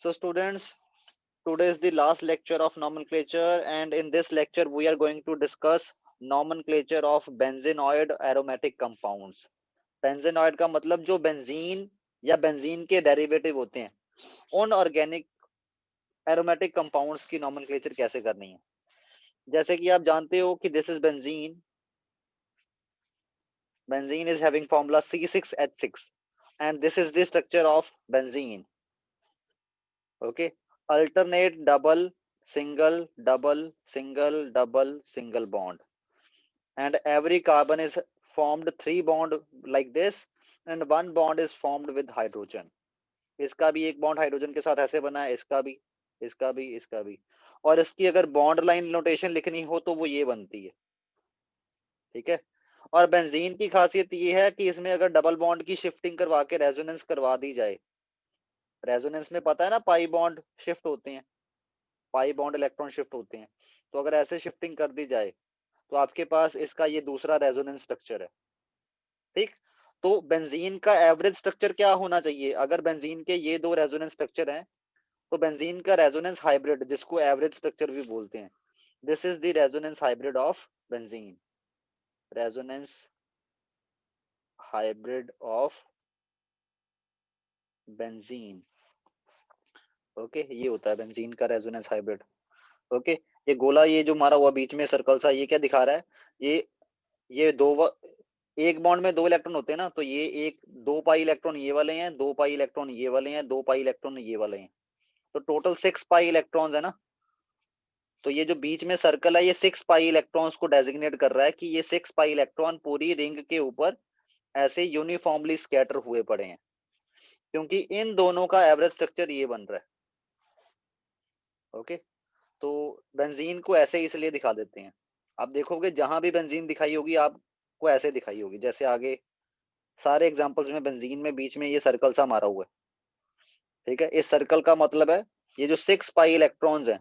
So students, today is the last lecture of nomenclature, and in this lecture we are going to discuss nomenclature of benzenoid aromatic compounds. Benzenoid का मतलब जो benzene या benzene के derivative होते हैं, उन organic aromatic compounds की nomenclature कैसे करनी है। जैसे कि आप जानते हो कि this is benzene, benzene is having formula C6H6 and this is the structure of benzene. Okay, alternate double single double single double single bond, and every carbon is formed three bond like this, and one bond is formed with hydrogen. इसका भी एक bond hydrogen के साथ ऐसे बना है, इसका भी, इसका भी, इसका भी। और इसकी अगर बॉन्ड लाइन नोटेशन लिखनी हो तो वो ये बनती है। ठीक है। और बेंजीन की खासियत ये है कि इसमें अगर डबल बॉन्ड की शिफ्टिंग करवा के रेजोनेंस करवा दी जाए, रेजोनेंस में पता है ना पाई बॉन्ड शिफ्ट होते हैं, पाई बॉन्ड इलेक्ट्रॉन शिफ्ट होते हैं, तो अगर ऐसे शिफ्टिंग कर दी जाए तो आपके पास इसका ये दूसरा रेजोनेंस स्ट्रक्चर है। ठीक। तो बेंजीन का एवरेज स्ट्रक्चर क्या होना चाहिए? अगर बेंजीन के ये दो रेजोनेंस स्ट्रक्चर हैं तो बेंजीन का रेजोनेंस हाइब्रिड, जिसको एवरेज स्ट्रक्चर भी बोलते हैं, this is the resonance hybrid of benzene, resonance hybrid of benzene. Okay, ये होता है बेंजीन का रेजोनेंस हाइब्रिड। ओके, ये गोला, ये जो मारा हुआ बीच में सर्कल सा, ये क्या दिखा रहा है? ये एक बॉन्ड में दो इलेक्ट्रॉन होते हैं ना, तो ये एक दो पाई इलेक्ट्रॉन ये वाले हैं, दो पाई इलेक्ट्रॉन ये वाले हैं, दो पाई इलेक्ट्रॉन ये वाले हैं, तो टोटल 6 पाई इलेक्ट्रॉन्स है ना। तो ये जो बीच में सर्कल है, ये 6 पाई इलेक्ट्रॉन्स को डेजिग्नेट कर रहा है कि ये 6 पाई इलेक्ट्रॉन पूरी रिंग के ऊपर ऐसे यूनिफॉर्मली स्कैटर हुए पड़े हैं, क्योंकि इन दोनों का एवरेज स्ट्रक्चर ये बन रहा है। ओके, तो बेंजीन को ऐसे इसलिए दिखा देते हैं। आप देखोगे जहां भी बेंजीन दिखाई होगी आपको ऐसे दिखाई होगी, जैसे आगे सारे एग्जांपल्स में बेंजीन में बीच में ये सर्कल सा मारा हुआ है। ठीक है, इस सर्कल का मतलब है ये जो 6 पाई इलेक्ट्रॉन्स हैं।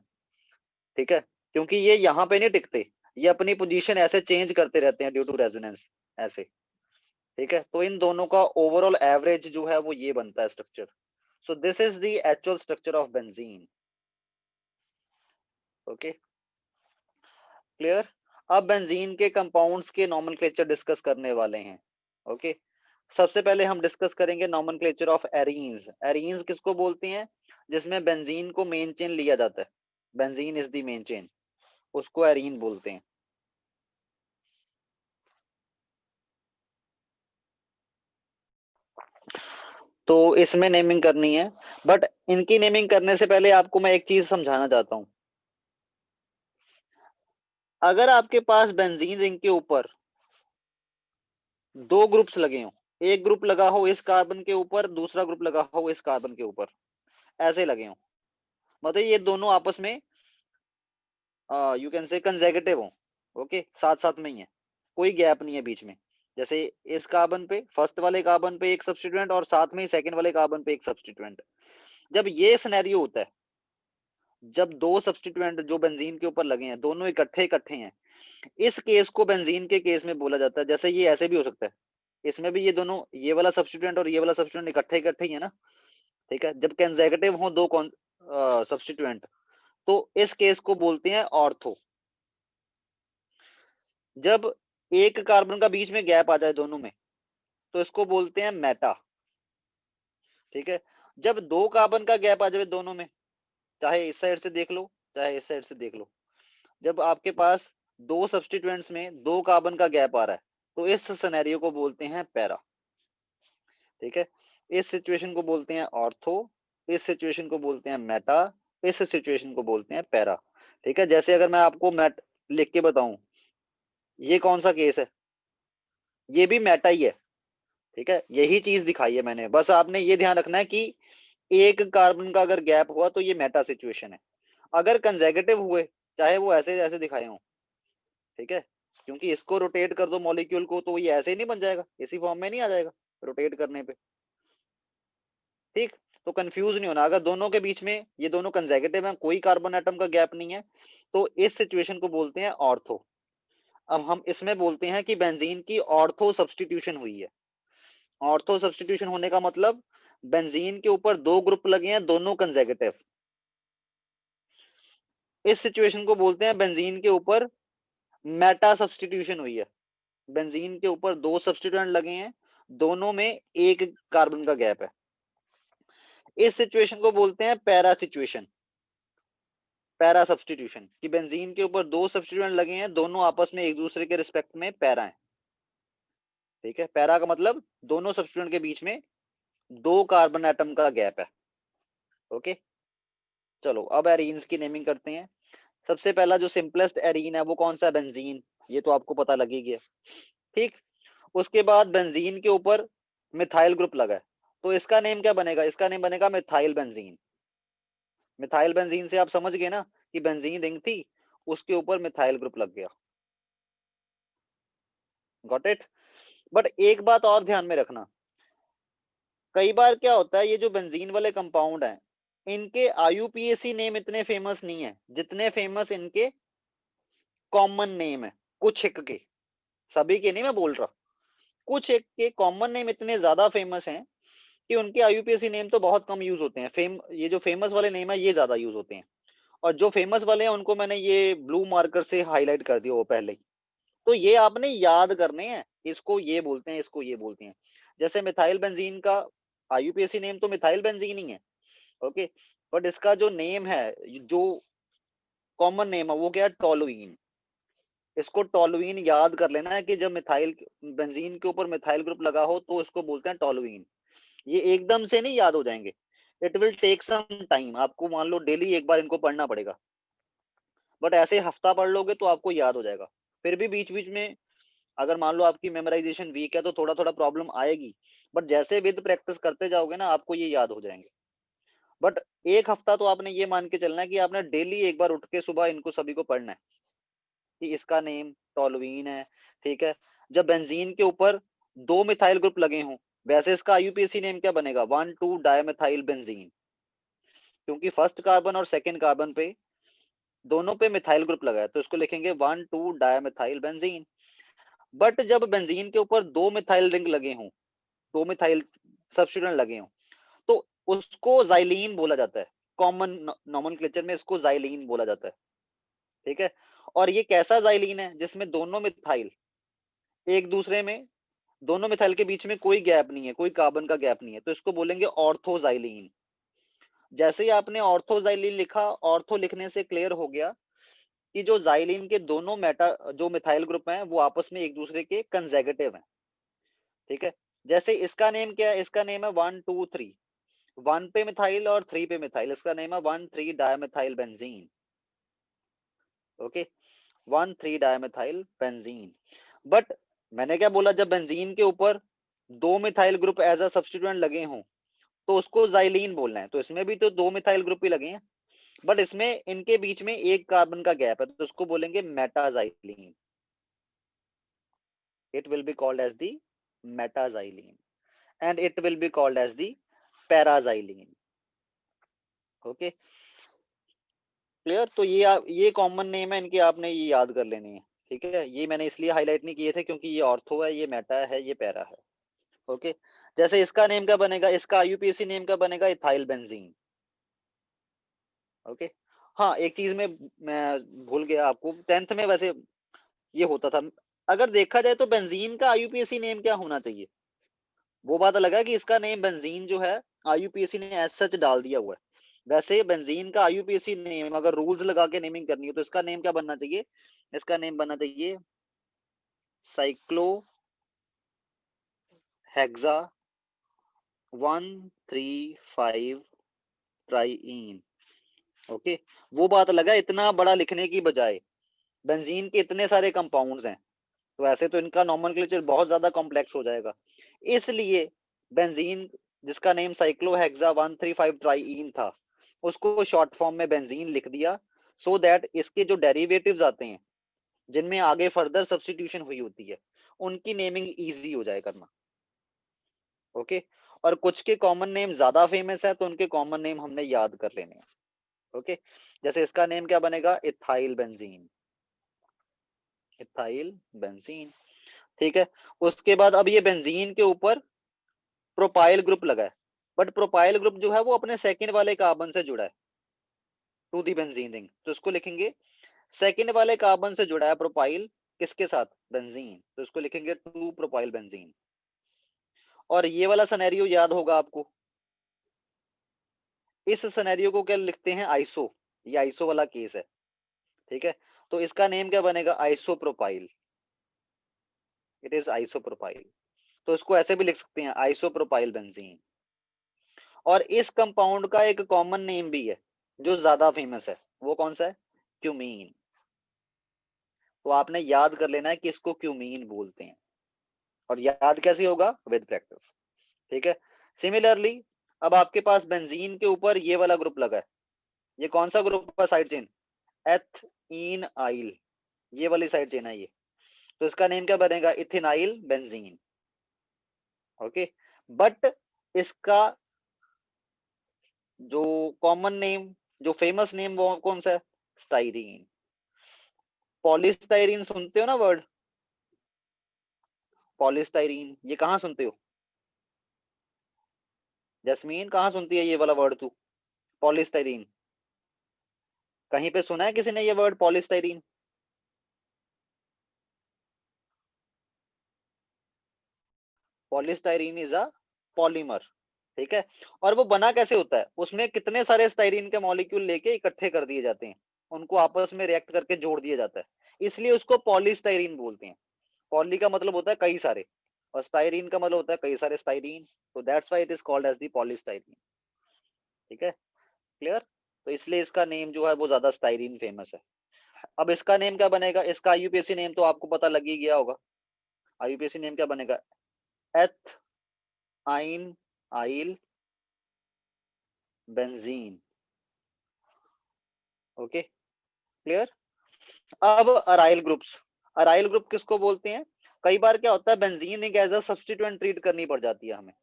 ठीक है, क्योंकि ये यहाँ पे नहीं टिकते, ये अपनी पोजीशन ऐसे चेंज करते रहते हैं ड्यू टू रेजोनेंस, ऐसे। ठीक है, तो इन दोनों का ओवरऑल एवरेज जो है वो ये बनता है structure. So this is the actual structure of benzene. Okay, clear. अब बेंजीन के कंपाउंड्स के नोमेनक्लेचर डिस्कस करने वाले हैं। ओके, सबसे पहले हम डिस्कस करेंगे नोमेनक्लेचर ऑफ एरीन्स। एरीन्स किसको बोलते हैं? जिसमें बेंजीन को मेन चेन लिया जाता है, benzene is the main chain, उसको एरीन बोलते हैं। तो इसमें नेमिंग करनी है, बट इनकी नेमिंग करने से पहले आपको मैं एक चीज समझाना चाहता हूं। अगर आपके पास बेंजीन रिंग के ऊपर दो ग्रुप्स लगे हों, एक ग्रुप लगा हो इस कार्बन के ऊपर, दूसरा ग्रुप लगा हो इस कार्बन के ऊपर, ऐसे लगे हों, मतलब ये दोनों आपस में यू कैन से कंसेक्यूटिव हो। ओके, साथ साथ में ही है, कोई गैप नहीं है बीच में। जैसे इस कार्बन पे, फर्स्ट वाले कार्बन पे एक सब्स्टिट्यूएंट और साथ में ही सेकंड वाले कार्बन पे एक सब्स्टिट्यूएंट। जब ये सिनेरियो होता है, जब दो सब्स्टिट्यूएंट जो बेंजीन के ऊपर लगे हैं दोनों इकट्ठे इकट्ठे हैं, इस केस को बेंजीन के केस में बोला जाता है। जैसे ये ऐसे भी हो सकता है, इसमें भी ये दोनों, ये वाला सब्स्टिट्यूएंट और ये वाला सब्स्टिट्यूएंट इकट्ठे इकट्ठे ही है ना। ठीक है, जब कंसेक्यूटिव हो दो सब्स्टिट्यूएंट, तो इस केस को बोलते हैं ऑर्थो। जब एक कार्बन का बीच में गैप आ जाए दोनों में, तो इसको बोलते हैं मेटा। ठीक है, जब दो कार्बन का गैप आ जाए दोनों में, चाहे इस साइड से देख लो चाहे इस साइड से देख लो, जब आपके पास दो सब्स्टिट्यूएंट्स में दो कार्बन का गैप आ रहा है, तो इस सिनेरियो को बोलते हैं पैरा। ठीक है, इस सिचुएशन को बोलते हैं ऑर्थो, इस सिचुएशन को बोलते हैं मेटा, इस सिचुएशन को बोलते हैं पैरा। ठीक है, जैसे अगर मैं आपको मेट लिख के बताऊं, ये कौन सा केस है? ये भी मेटा ही है। ठीक है, यही चीज दिखाई है मैंने, बस आपने ये ध्यान रखना है कि एक कार्बन का अगर गैप हुआ तो ये मेटा सिचुएशन है। अगर कंसेक्यूटिव हुए, चाहे वो ऐसे ऐसे दिखाए हों, ठीक है, क्योंकि इसको रोटेट कर दो मॉलिक्यूल को तो ये ऐसे ही नहीं बन जाएगा, इसी फॉर्म में नहीं आ जाएगा रोटेट करने पे। ठीक, तो कंफ्यूज नहीं होना, अगर दोनों के बीच में ये दोनों कंसेक्यूटिव हैं, कोई कार्बन एटम का गैप नहीं है, तो इस सिचुएशन को बोलते हैं ऑर्थो। अब हम इसमें बोलते हैं कि बेंजीन की ऑर्थो सब्स्टिट्यूशन हुई है। ऑर्थो सब्स्टिट्यूशन होने का मतलब बेंजीन के ऊपर 2 ग्रुप लगे हैं, दोनों कंसेक्यूटिव। इस सिचुएशन को बोलते हैं बेंजीन के ऊपर मेटा सब्स्टिट्यूशन हुई है। बेंजीन के ऊपर 2 सब्स्टिट्यूएंट लगे हैं, दोनों में 1 कार्बन का गैप है। इस सिचुएशन को बोलते हैं पैरा सिचुएशन, पैरा सब्स्टिट्यूशन, कि बेंजीन के ऊपर 2 सब्स्टिट्यूएंट लगे हैं, दोनों आपस में एक दूसरे के रिस्पेक्ट में पैरा हैं। ठीक है, पैरा का मतलब दोनों सब्स्टिट्यूएंट के बीच में 2 कार्बन एटम का गैप है। ओके, चलो अब एरीन्स की नेमिंग करते हैं। सबसे पहला जो सिंपलेस्ट एरीन है वो कौन सा? बेंजीन, ये तो आपको पता लग ही गया। ठीक, उसके बाद बेंजीन के ऊपर मिथाइल ग्रुप लगा है, तो इसका नेम क्या बनेगा? इसका नेम बनेगा मिथाइल बेंजीन। मिथाइल बेंजीन से आप समझ गए ना कि बेंजीन रिंग थी, उसके ऊपर मिथाइल ग्रुप लग गया। Got it? बट एक बात और ध्यान में रखना, कई बार क्या होता है, ये जो बेंजीन वाले कंपाउंड हैं, इनके आईयूपीएसी नेम इतने फेमस नहीं है जितने फेमस इनके कॉमन नेम है। कुछ एक के, सभी के नहीं मैं बोल रहा, कुछ एक के कॉमन नेम इतने ज्यादा फेमस हैं कि उनके आईयूपीएसी नेम तो बहुत कम यूज होते हैं। ये जो फेमस वाले नेम है ये ज्यादा यूज होते हैं, और जो फेमस वाले हैं उनको मैंने ये ब्लू मार्कर से हाईलाइट कर दिया वो पहले ही। तो ये आपने याद करने हैं, इसको ये बोलते हैं, इसको ये बोलते हैं। जैसे मिथाइल बेंजीन का आईयूपीएसी नेम तो मिथाइल बेंजीन ही है। ओके, बट इसका जो नेम है, जो कॉमन नेम है वो क्या है? टोलुइन। इसको टोलुइन याद कर लेना है कि जब मिथाइल बेंजीन के ऊपर मिथाइल ग्रुप लगा हो तो इसको बोलते हैं टोलुइन। ये एकदम से नहीं याद हो जाएंगे, it will take some time. आपको मान लो डेली एक बार इनको पढ़ना पड़ेगा, बट ऐसे हफ्ता पढ़ लोगे तो आपको याद हो जाएगा। फिर भी बीच बीच में अगर मान लो आपकी मेमोराइजेशन वीक है तो थोड़ा थोड़ा प्रॉब्लम आएगी, बट जैसे विद प्रैक्टिस करते जाओगे ना आपको ये याद हो जाएंगे। बट एक हफ्ता तो आपने ये मान के चलना है कि आपने डेली एक बार उठ के सुबह इनको सभी को पढ़ना है कि इसका नेम टोलुइन है। ठीक है, जब बेंजीन के ऊपर 2 मिथाइल ग्रुप लगे हों, वैसे इसका आईयूपीएसी नेम क्या बनेगा? 1,2 डायमिथाइल बेंजीन, क्योंकि फर्स्ट कार्बन और सेकेंड कार्बन पे दोनों पे मिथाइल ग्रुप लगा है तो इसको लिखेंगे 1,2 डायमिथाइल बेंजीन। बट जब बेंजीन के ऊपर 2 मिथाइल रिंग लगे हों, 2 मिथाइल सब्स्टिट्यूएंट लगे हों, तो उसको जाइलीन बोला जाता है। कॉमन नोमेनक्लेचर में इसको जाइलीन बोला जाता है। ठीक है, और ये कैसा जाइलीन है? जिसमें दोनों मिथाइल एक दूसरे में, दोनों मिथाइल के बीच में कोई गैप नहीं है, कोई कार्बन का गैप नहीं है, तो इसको बोलेंगे ऑर्थोजाइलीन। जैसे ही आपने ऑर्थोजाइलीन लिखा, ऑर्थो लिखने से क्लियर हो गया कि जो जाइलीन के दोनों मेटा जो मिथाइल ग्रुप हैं वो आपस में एक दूसरे के कंसेक्यूटिव हैं। ठीक है, जैसे इसका नेम क्या है? इसका नेम है 1,2,3, 1 पे मिथाइल और 3 पे मिथाइल, इसका नेम है 1,3 dimethyl benzene. Okay, 1,3 dimethyl benzene. But मैंने क्या बोला? जब बेंजीन के ऊपर 2 methyl group as a substituent लगे हों तो उसको जाइलीन बोलना है। तो इसमें भी तो 2 मिथाइल ग्रुप ही लगे हैं, बट इसमें इनके बीच में 1 कार्बन का गैप है तो उसको बोलेंगे metaxylene. it will be called as the metaxylene and it will be called as the paraxylene. Okay, clear? तो ये कॉमन नेम है इनके, आपने ये याद कर लेने हैं। ठीक है, ये मैंने इसलिए हाईलाइट नहीं किए थे क्योंकि ये ऑर्थो है, ये मेटा है, ये पैरा है। ओके, जैसे इसका नेम क्या बनेगा? इसका आईयूपीएसी नेम क्या बनेगा? Ethyl benzene. ओके, हाँ एक चीज में मैं भूल गया, आपको 10th में वैसे ये होता था। अगर देखा जाए तो बेंजीन का आईयूपीएसी नेम क्या होना चाहिए? वो बात अलग है कि इसका नेम बेंजीन जो है आईयूपीएसी ने एज सच डाल दिया हुआ है। वैसे बेंजीन का आईयूपीएसी नेम अगर रूल्स लगा के नेमिंग करनी हो तो इसका नेम क्या बनना चाहिए? इसका नेम बनना चाहिए साइक्लो हेक्सा 1,3,5 ट्राइइन। ओके, वो बात अलग है, इतना बड़ा लिखने की बजाय बेंजीन के इतने सारे कंपाउंड्स हैं तो ऐसे तो इनका नोमेनक्लेचर बहुत ज्यादा कॉम्प्लेक्स हो जाएगा। इसलिए बेंजीन जिसका नेम साइक्लोहेक्सा 1,3,5 ट्राइइन था उसको शॉर्ट फॉर्म में बेंजीन लिख दिया, सो दैट इसके जो डेरिवेटिव्स आते हैं जिनमें आगे फर्दर सब्स्टिट्यूशन हुई होती है उनकी नेमिंग इजी हो जाए करना। ओके, और कुछ के कॉमन नेम ज्यादा फेमस है तो उनके कॉमन नेम हमने याद कर लेने हैं। ओके, जैसे इसका नेम क्या बनेगा? Ethyl benzene, ethyl benzene. ठीक है, उसके बाद अब ये बेंजीन के ऊपर प्रोपाइल ग्रुप लगा है। बट प्रोपाइल ग्रुप जो है वो अपने सेकंड वाले कार्बन से जुड़ा है टू दी बेंजीन रिंग, तो इसको लिखेंगे सेकंड वाले कार्बन से जुड़ा है प्रोपाइल किसके साथ, बेंजीन, तो इसको लिखेंगे टू प्रोपाइल बेंजीन। और ये वाला सिनेरियो याद होगा आपको, इस सिनेरियो को क्या लिखते हैं, आइसो, ये आइसो वाला केस है, ठीक है। तो इसका नेम क्या बनेगा, आइसोप्रोपाइल, इट इज आइसोप्रोपाइल। तो इसको ऐसे भी लिख सकते हैं, आइसोप्रोपाइल बेंजीन। और इस कंपाउंड का एक कॉमन नेम भी है जो ज्यादा फेमस है, वो कौन सा है, क्यूमीन। तो आपने याद कर लेना है कि इसको क्यूमीन बोलते हैं, और याद कैसे होगा, विद प्रैक्टिस, ठीक है। सिमिलरली अब आपके पास बेंजीन के ऊपर ये वाला ग्रुप लगा है, ये कौन सा ग्रुप है, साइड चेन एथीनाइल, ये वाली साइड चेन है ये, तो इसका नेम क्या बनेगा, इथेनाइल बेंजीन, ओके। बट इसका जो कॉमन नेम, जो फेमस नेम, वो कौन सा है, स्टाइरीन। पॉलीस्टाइरीन सुनते हो ना वर्ड, पॉलीस्टाइरीन, ये कहाँ सुनते हो, जस्मीन कहाँ सुनती है ये वाला वर्ड तू, पॉलीस्टाइरीन, कहीं पे सुना है किसी ने ये word polystyrene. Polystyrene is a polymer, ठीक है। और वो बना कैसे होता है, उसमें कितने सारे स्टाइरीन के मॉलिक्यूल लेके इकट्ठे कर दिए जाते हैं, उनको आपस में रिएक्ट करके जोड़ दिया जाता है, इसलिए उसको पॉलीस्टाइरीन बोलते हैं। पॉली का मतलब होता है कई सारे, और स्टाइरीन का मतलब होता है कई सारे स्टाइरीन, तो that's why it is called as the polystyrene, ठीक है, क्लियर। तो इसलिए इसका नेम जो है वो ज्यादा स्टाइरीन फेमस है। अब इसका नेम क्या बनेगा, इसका आईयूपीएसी नेम तो आपको पता लग ही गया होगा, आईयूपीएसी नेम क्या बनेगा, एथ आइन आइल बेंजीन, ओके, क्लियर। अब अराइल ग्रुप्स, अराइल ग्रुप किसको बोलते हैं, कई बार क्या होता है बेंजीन एक एज अ सब्स्टिट्यूएंट ट्रीट करनी पड़ जाती है हमें,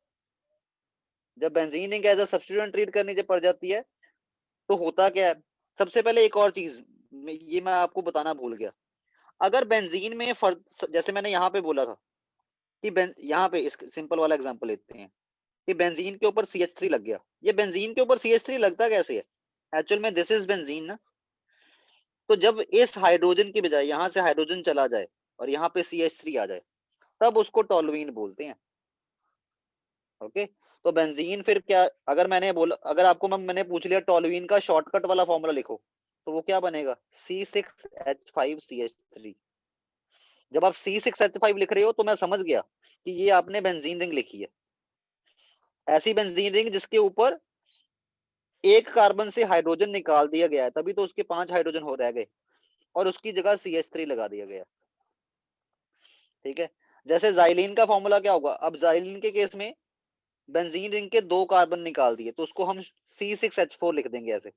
जब बेंजीन एक एज अ सब्स्टिट्यूएंट ट्रीट करनी जब पड़ जाती है, तो होता क्या है, सबसे पहले एक और चीज, ये मैं आपको बताना भूल गया, अगर बेंजीन में जैसे मैंने यहाँ पे बोला था कि यहाँ पे इस सिंपल वाला एग्जांपल लेते हैं कि बेंजीन के ऊपर CH3 लग गया, ये बेंजीन के ऊपर CH3 लगता कैसे है, एक्चुअल में दिस इज बेंजीन ना, तो जब इस हाइड्रोजन की बजाय यहाँ से हाइड्रोजन चला जाए और यहाँ पे CH3 आ जाए, तब उसको टोलुइन बोलते हैं, ओके। तो बेंजीन फिर क्या, अगर मैंने बोला, अगर आपको मैंने पूछ लिया टोलुइन का शॉर्टकट वाला फॉर्मूला लिखो, तो वो क्या बनेगा, C6H5CH3। जब आप C6H5 लिख रहे हो तो मैं समझ गया कि ये आपने बेंजीन रिंग लिखी है, ऐसी बेंजीन रिंग जिसके ऊपर एक कार्बन से हाइड्रोजन निकाल दिया गया है, तभी तो उसके 5 हाइड्रोजन हो रह गए, और उसकी जगह CH3 लगा दिया गया, ठीक है। जैसे जाइलिन का फॉर्मूला क्या होगा, अब जाइलिन के केस में बेंजीन रिंग के 2 कार्बन निकाल दिए, तो उसको हम C6H4 लिख देंगे ऐसे,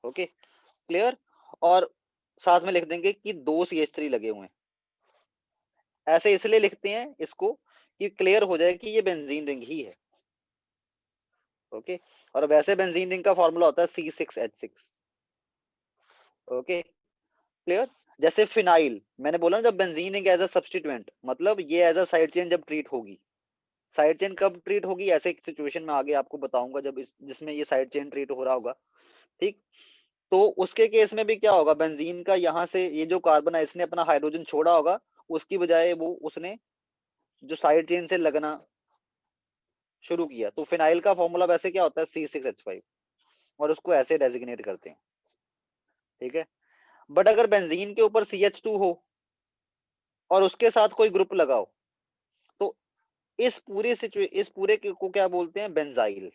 ओके, क्लियर। और साथ में लिख देंगे कि 2 CH3 लगे हुए हैं, ऐसे इसलिए लिखते हैं इसको कि क्लियर हो जाए कि ये बेंजीन रिंग ही है, ओके। और वैसे बेंजीन रिंग का फॉर्मूला होता है C6H6, ओके, क्लियर। जैसे फिनाइल, मैंने बोला ना, जब benzene ring as a substituent, मतलब ये एज अ साइड चेन जब ट्रीट होगी, साइड चेन कब ट्रीट होगी, ऐसे एक सिचुएशन में आगे आपको बताऊंगा जब जिसमें ये साइड चेन ट्रीट हो रहा होगा, ठीक। तो उसके केस में भी क्या होगा, बेंजीन का यहाँ से ये जो कार्बन है इसने अपना हाइड्रोजन छोड़ा होगा, उसकी बजाय वो उसने जो साइड चेन से लगना शुरू किया, तो फिनाइल का फॉर्मूला वैसे क्या होता है, C6H5, और उसको ऐसे डेजिग्नेट करते हैं, ठीक है। बट अगर बेंजीन के ऊपर CH2 हो और उसके साथ कोई ग्रुप लगाओ, तो इस पूरे को क्या बोलते हैं, बेंजाइल।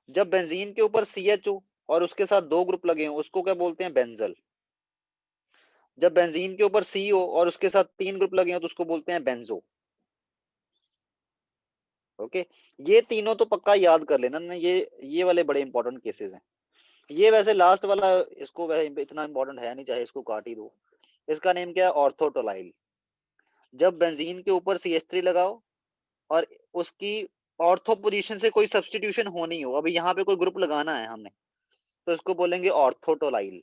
जब बेंजीन के ऊपर CH हो और उसके साथ 2 ग्रुप लगे हो, उसको क्या बोलते हैं, बेंजल। जब बेंजीन के ऊपर C हो और उसके साथ 3 ग्रुप लगे हो, तो उसको बोलते हैं बेंजो, ओके। ये तीनों तो पक्का याद कर लेना ना, ये वाले बड़े इंपॉर्टेंट केसेस हैं। ये वैसे लास्ट वाला, इसको वैसे इतना इंपॉर्टेंट है नहीं, चाहे इसको काट ही दो। इसका नेम क्या है, ऑर्थोटोलाइल। जब बेंजीन के ऊपर CH3 लगाओ और उसकी ऑर्थो पोजीशन से कोई सब्सटीट्यूशन होनी हो, अभी यहाँ पे कोई ग्रुप लगाना है हमने, तो इसको बोलेंगे ऑर्थोटोलाइल,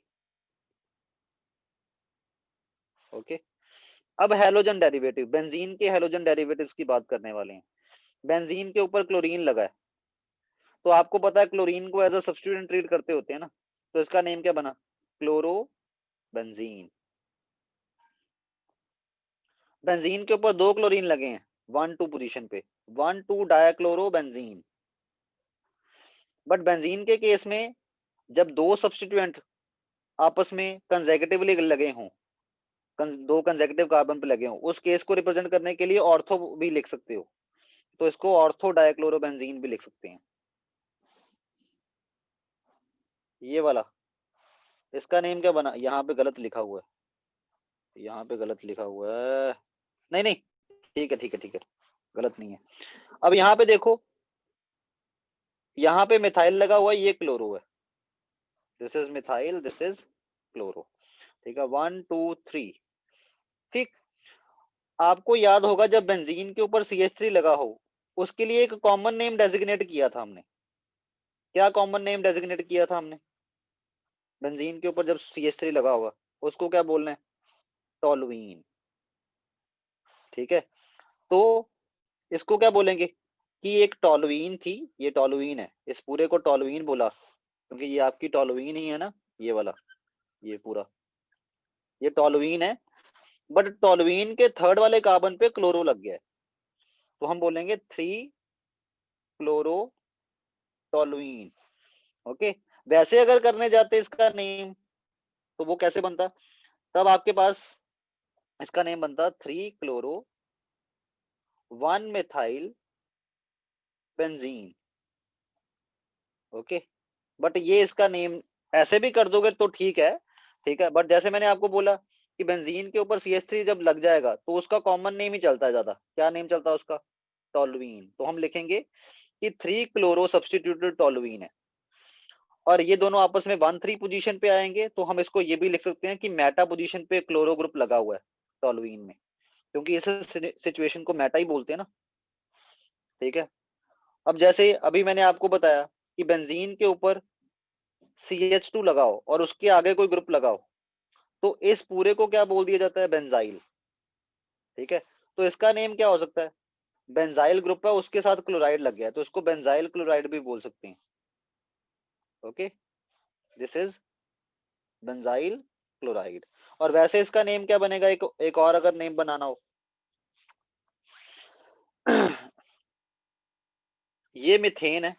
ओके। अब हेलोजन डेरिवेटिव, बेंजीन के हेलोजन डेरिवेटिव्स की बात करने वाले हैं। बेंजीन के ऊपर क्लोरीन लगा है, तो आपको पता है क्लोरीन को एज अ सब्स्टिट्यूएंट ट्रीट करते होते हैं ना, तो इसका नेम क्या बना, क्लोरो बेंजीन। बेंजीन के ऊपर 2 क्लोरीन लगे हैं 1 2 पोजीशन पे, 1 2 डायक्लोरो बेंजीन। बट बेंजीन के केस में जब 2 सब्स्टिट्यूएंट आपस में कंसेक्यूटिवली लगे हों, 2 कंसेक्यूटिव कार्बन पे लगे हों, उस केस को रिप्रेजेंट करने के लिए ऑर्थो भी लिख सकते हो, तो इसको ऑर्थो डायक्लोरोबेंजीन भी लिख सकते हैं, ये वाला। इसका नेम क्या बना, यहाँ पे गलत लिखा हुआ है, यहाँ पे गलत लिखा हुआ है, नहीं नहीं, ठीक है ठीक है ठीक है, गलत नहीं है। अब यहाँ पे देखो, यहाँ पे मिथाइल लगा हुआ है, ये क्लोरो है, this is methyl, this is chloro, ठीक है, 1 2 3। ठीक, आपको याद होगा जब बेंजीन के ऊपर CH3 लगा हो, उसके लिए एक कॉमन नेम डेजिग्नेट किया था हमने, क्या कॉमन नेम डेजिग्नेट किया था हमने, बेंजीन के ऊपर जब CH3 लगा होगा उसको क्या बोलना है, टॉलुईन। ठीक है, तो इसको क्या बोलेंगे कि एक टॉलुईन थी, ये टॉलुईन है, इस पूरे को टॉलुईन बोला क्योंकि ये आपकी टॉलुईन ही है ना, ये वाला, ये पूरा, ये टॉलुईन है। बट टॉलुईन के थर्ड वाले कार्बन पे क्लोरो लग गया है, तो हम बोलेंगे 3 क्लोरो टॉलुईन। ओके, वैसे अगर करने जाते इसका नेम, तो वो कैसे बनता, तब आपके पास इसका नेम बनता 3 chloro 1 methyl benzene. Okay, but ये इसका नेम ऐसे भी कर दोगे तो ठीक है, ठीक है, बट जैसे मैंने आपको बोला कि बेंजीन के ऊपर CH3 जब लग जाएगा तो उसका कॉमन नेम ही चलता है ज्यादा, क्या नेम चलता है उसका, टॉलुईन, तो हम लिखेंगे कि 3 क्लोरो सब्सटीट्यूटेड टॉलुईन है। और ये दोनों आपस में 1 3 पोजीशन पे आएंगे, तो हम इसको ये भी लिख सकते हैं कि मेटा पोजीशन पे क्लोरो ग्रुप लगा हुआ है टॉलुईन में, क्योंकि इस सिचुएशन को मेटा ही बोलते हैं ना। ठीक है, अब जैसे अभी मैंने आपको बताया कि बेंजीन के ऊपर CH2 लगाओ और उसके आगे कोई ग्रुप लगाओ, तो इस पूरे को क्या बोल दिया जाता है, बेंजाइल। ठीक है, तो इसका नेम क्या हो सकता है, बेंजाइल ग्रुप है, उसके साथ क्लोराइड लग गया है, तो इसको बेंजाइल क्लोराइड भी बोल सकते हैं। Okay, this is benzyl chloride. और वैसे इसका नेम क्या बनेगा, एक और अगर नेम बनाना हो ये मिथेन है,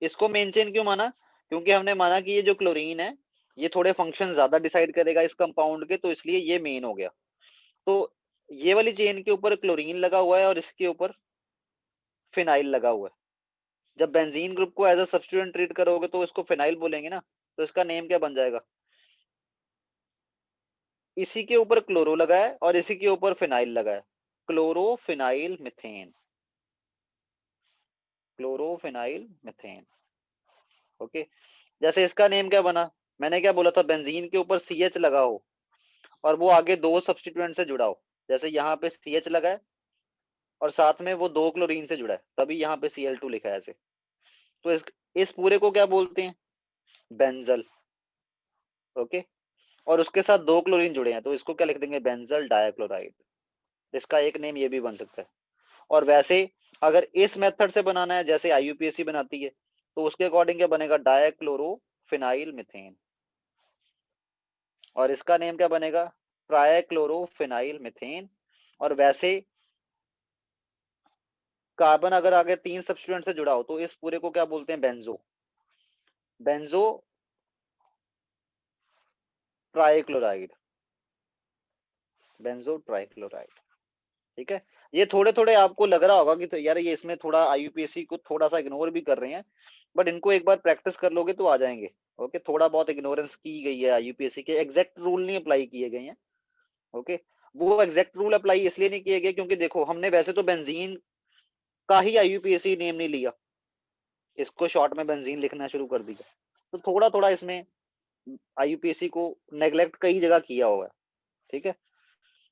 इसको मेन चेन क्यों माना, क्योंकि हमने माना कि ये जो क्लोरीन है ये थोड़े फंक्शन ज्यादा डिसाइड करेगा इस कंपाउंड के, तो इसलिए ये मेन हो गया। तो ये वाली चेन के ऊपर क्लोरीन लगा हुआ है और इसके ऊपर फिनाइल लगा हुआ है, जब बेंजीन ग्रुप को एज अ सब्स्टिट्यूएंट ट्रीट करोगे तो इसको फिनाइल बोलेंगे ना, तो इसका नेम क्या बन जाएगा, इसी के ऊपर क्लोरो लगा है और इसी के ऊपर फिनाइल लगा है, chlorophenyl methane, chlorophenyl methane. Okay, जैसे इसका नेम क्या बना, मैंने क्या बोला था, बेंजीन के ऊपर CH लगा हो और वो आगे 2 सब्स्टिट्यूएंट से जुड़ा हो, जैसे यहाँ पे CH लगा है और साथ में वो 2 क्लोरीन से जुड़ा है, तभी यहाँ पे Cl2 लिखा है ऐसे, तो इस पूरे को क्या बोलते हैं, बेंजल। ओके, और उसके साथ 2 क्लोरीन जुड़े हैं, तो इसको क्या लिख देंगे, बेंजल डाइक्लोराइड, इसका एक नेम ये भी बन सकता है। और वैसे अगर इस मेथड से बनाना है जैसे IUPAC बनाती है, तो उसके अकॉर्डिंग क्या बनेगा, डायक्लोरोफिनाइल मिथेन, और इसका नेम क्या बनेगा, ट्राइक्लोरोफिनाइल मिथेन। और वैसे कार्बन अगर आगे 3 सब्स्टिट्यूएंट से जुड़ा हो तो इस पूरे को क्या बोलते हैं, benzo, benzo trichloride, benzo trichloride. ठीक है, ये थोड़े थोड़े आपको लग रहा होगा कि तो यार ये इसमें थोड़ा IUPAC को थोड़ा सा इग्नोर भी कर रहे हैं, बट इनको एक बार प्रैक्टिस कर लोगे तो आ जाएंगे। ओके, थोड़ा बहुत इग्नोरेंस की गई है, IUPAC के एग्जैक्ट रूल नहीं अप्लाई किए गए हैं। ओके, वो एग्जैक्ट रूल अप्लाई इसलिए नहीं किए गए क्योंकि देखो हमने वैसे तो बेंजीन का ही IUPAC नेम नहीं लिया, इसको शॉर्ट में बेंजीन लिखना शुरू कर दिया, तो थोड़ा थोड़ा इसमें IUPAC को नेग्लेक्ट कई जगह किया हुआ है। ठीक है,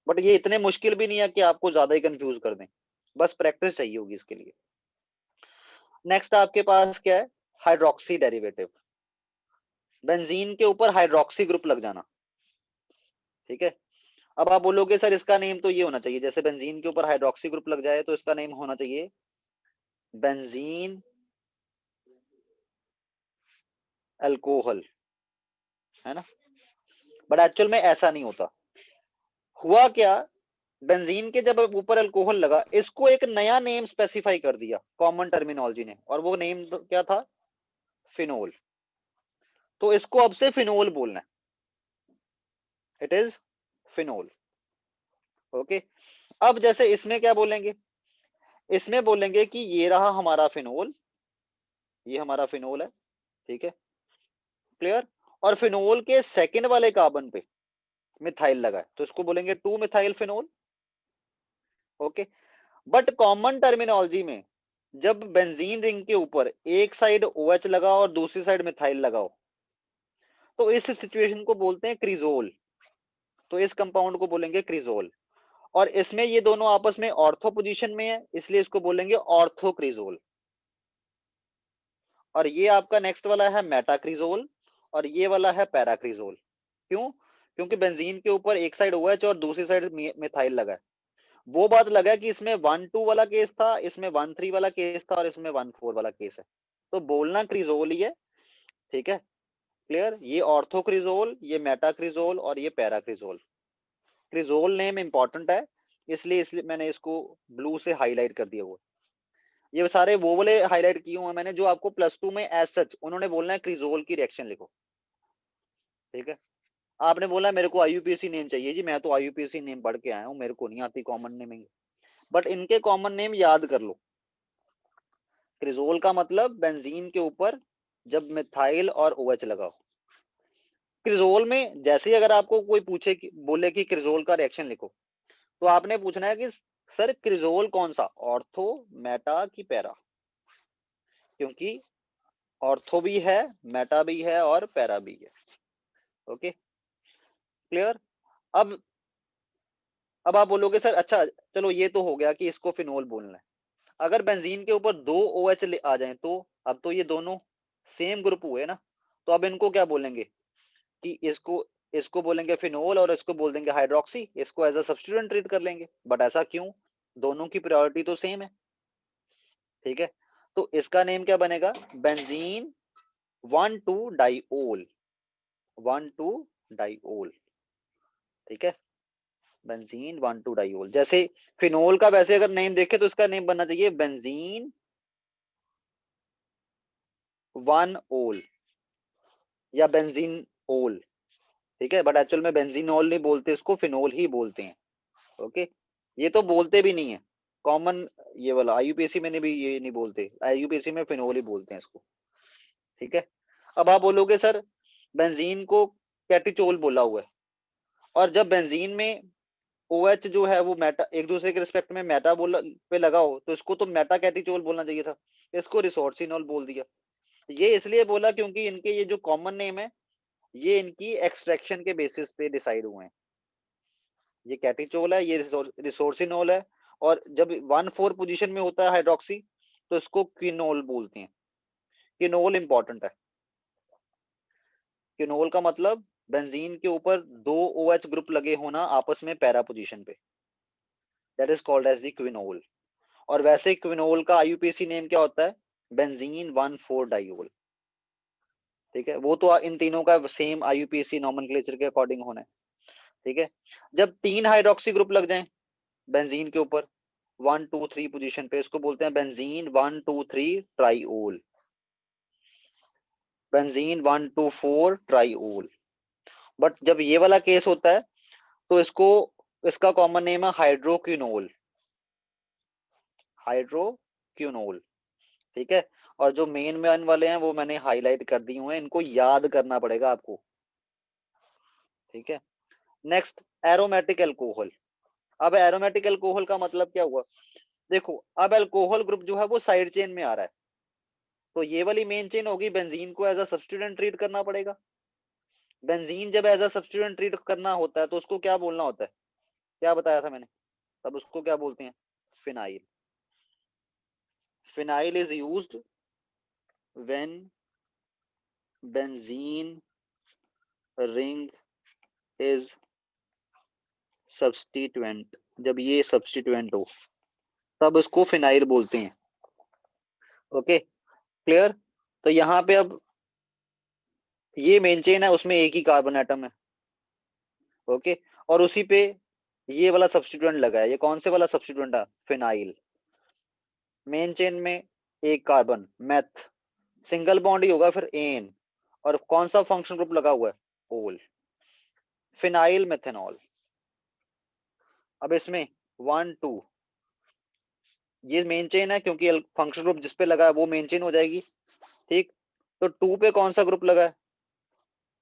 बट ये इतने मुश्किल भी नहीं है कि आपको ज्यादा ही कंफ्यूज कर दें, बस प्रैक्टिस चाहिए होगी इसके लिए। नेक्स्ट आपके पास क्या है, हाइड्रोक्सी डेरिवेटिव, बेंजीन के ऊपर हाइड्रोक्सी ग्रुप लग जाना। ठीक है, अब आप बोलोगे सर इसका नेम तो ये होना चाहिए, जैसे बेंजीन के ऊपर हाइड्रोक्सी ग्रुप लग जाए तो इसका नेम होना चाहिए बेंजीन अल्कोहल, है ना। बट एक्चुअल में ऐसा नहीं होता। हुआ क्या, बेंजीन के जब ऊपर अल्कोहल लगा, इसको एक नया नेम स्पेसिफाई कर दिया कॉमन टर्मिनोलॉजी ने, और वो नेम क्या था, फिनोल। तो इसको अब से फिनोल बोलना है, इट इज फिनोल। ओके। अब जैसे इसमें क्या बोलेंगे, इसमें बोलेंगे कि ये रहा हमारा फिनोल, ये हमारा फिनोल है, ठीक है, क्लियर। और फिनोल के सेकंड वाले कार्बन पे मिथाइल लगा है, तो इसको बोलेंगे 2 methyl phenol. Okay. But common terminology में जब बेंजीन रिंग के ऊपर एक साइड OH लगा और दूसरी साइड मिथाइल लगाओ, तो इस सिचुएशन को बोलते हैं क्रिजोल। तो इस कंपाउंड को बोलेंगे क्रिजोल। और इसमें ये दोनों आपस में ऑर्थो पोजीशन में है, इसलिए इसको बोलेंगे ऑर्थोक्रिजोल। और ये आपका नेक्स्ट वाला है मेटाक्रिजोल, और ये वाला है पैराक्रिजोल। क्यों? क्योंकि बेंजीन के ऊपर एक साइड OH और दूसरी साइड मिथाइल लगा है। वो बात लगा कि इसमें 1,2 वाला केस था, इसमें 1,3 वाला केस था, और इसमें 1,4 वाला केस है। तो बोलना क्रिजोल ही है, ठीक है, क्लियर। ये ऑर्थोक्रिजोल, ये मेटाक्रिजोल, और ये पैराक्रिजोल। क्रिजोल नेम इंपॉर्टेंट है, इसलिए मैंने इसको ब्लू से हाईलाइट कर दिया हुआ। ये सारे वो वाले हाईलाइट किए हुए हैं मैंने जो आपको +2 में एज सच उन्होंने बोलना है क्रिजोल की रिएक्शन लिखो, ठीक है। आपने बोला मेरे को IUPAC नेम चाहिए जी, मैं तो IUPAC नेम पढ़ के आया हूँ, मेरे को नहीं आती कॉमन नेमिंग। बट इनके कॉमन नेम याद कर लो। क्रिजोल का मतलब बेंजीन के ऊपर जब मिथाइल और OH लगाओ। क्रिजोल में जैसे ही अगर आपको कोई पूछे कि बोले कि क्रिजोल का रिएक्शन लिखो, तो आपने पूछना है कि सर क्रिजोल कौन सा, ऑर्थो, मेटा की पैरा। क्योंकि ऑर्थो भी है, मेटा भी है, और पैरा भी है। Okay, clear. अब अब आप बोलोगे सर अच्छा चलो ये तो हो गया कि इसको फिनोल बोलना है। अगर बेंजीन के ऊपर 2 OH आ जाए तो अब तो ये दोनों सेम ग्रुप हुए ना, तो अब इनको क्या बोलेंगे कि इसको इसको बोलेंगे फिनोल और इसको बोल देंगे हाइड्रोक्सी, इसको एज अ सब्स्टिट्यूएंट ट्रीट कर लेंगे। बट ऐसा क्यों, दोनों की प्रायोरिटी तो सेम है, ठीक है। तो इसका नेम क्या बनेगा, बेंजीन 1,2-डाइओल, 1,2-डाइओल, ठीक है। बेंजीन 1,2-डाइओल। जैसे फिनोल का वैसे अगर नेम देखे तो इसका नेम बनना चाहिए बेंजीन 1-ओल या बेंजीन ओल, ठीक है। बट एक्चुअल में बेंजीनोल नहीं बोलते, इसको फिनोल ही बोलते हैं। ओके, ये तो बोलते भी नहीं है कॉमन, ये वाला IUPAC में भी ये नहीं बोलते, IUPAC में फिनोल ही बोलते हैं इसको, ठीक है। अब आप बोलोगे सर बेंजीन को कैटिचोल बोला हुआ है, और जब बेंजीन में OH जो है वो मेटा एक दूसरे के रिस्पेक्ट में मेटा बोल पे लगा हो, तो इसको तो मेटा कैटिचोल बोलना चाहिए था, इसको रिसोर्सिनोल बोल दिया। ये इसलिए बोला क्योंकि इनके ये जो कॉमन नेम है ये इनकी एक्सट्रैक्शन के बेसिस पे डिसाइड हुए हैं। ये कैटिचोल है, ये रिसोर्सिनोल है, और जब 1,4 पोजीशन में होता है हाइड्रोक्सी तो इसको क्विनोल बोलते हैं। क्विनोल इंपॉर्टेंट है। क्विनोल का मतलब बेंजीन के ऊपर 2 OH ग्रुप लगे होना आपस में पैरा पोजीशन पे, that is called as the quinol. और वैसे क्विनोल का IUPAC नेम क्या होता है, बेंजीन 1,4-डाइओल, ठीक है। वो तो इन तीनों का सेम IUPAC नॉमेनक्लेचर के अकॉर्डिंग होना है, ठीक है। जब 3 हाइड्रोक्सी ग्रुप लग जाएं बेंजीन के ऊपर 1, 2, 3 पोजीशन पे, इसको बोलते हैं बेंजीन 1,2,3-ट्राइओल, बेंजीन 1,2,4-ट्राइओल। बट जब ये वाला केस होता है तो इसको इसका कॉमन नेम है हाइड्रोक्विनोल, हाइड्रोक्विनोल, ठीक है। और जो मेन मैन वाले हैं वो मैंने हाईलाइट कर दिए हुए हैं, इनको याद करना पड़ेगा आपको, ठीक है। Next, aromatic alcohol. अब एरोमेटिक अल्कोहल का मतलब क्या हुआ, देखो अब अल्कोहल ग्रुप जो है वो साइड चेन में आ रहा है, तो ये वाली मेन चेन होगी, बेंजीन को एज अ सब्स्टिट्यूएंट ट्रीट करना पड़ेगा। बेंजीन जब एज अ सब्स्टिट्यूएंट ट्रीट करना होता है तो उसको क्या बोलना होता है, क्या बताया था मैंने, तब उसको क्या बोलते हैं, phenyl. Phenyl is used when benzene ring is substituent, जब ये सब्स्टिट्यूएंट हो तब उसको फिनाइल बोलते हैं। Okay clear. तो यहाँ पे अब ये मेन चेन है, उसमें एक ही कार्बन एटम है। ओके, और उसी पे ये वाला सब्स्टिट्यूएंट लगा है। ये कौन से वाला सब्स्टिट्यूएंट है? फिनाइल। मेन चेन में एक कार्बन, मेथ, सिंगल बॉन्ड ही होगा फिर एन, और कौन सा फंक्शन ग्रुप लगा हुआ है? ओल, फिनाइल मेथेनॉल। अब इसमें 1 2, ये मेन चेन है क्योंकि फंक्शन ग्रुप जिस पे लगा है वो मेन चेन हो जाएगी। ठीक, तो 2 पे कौन सा ग्रुप लगा है?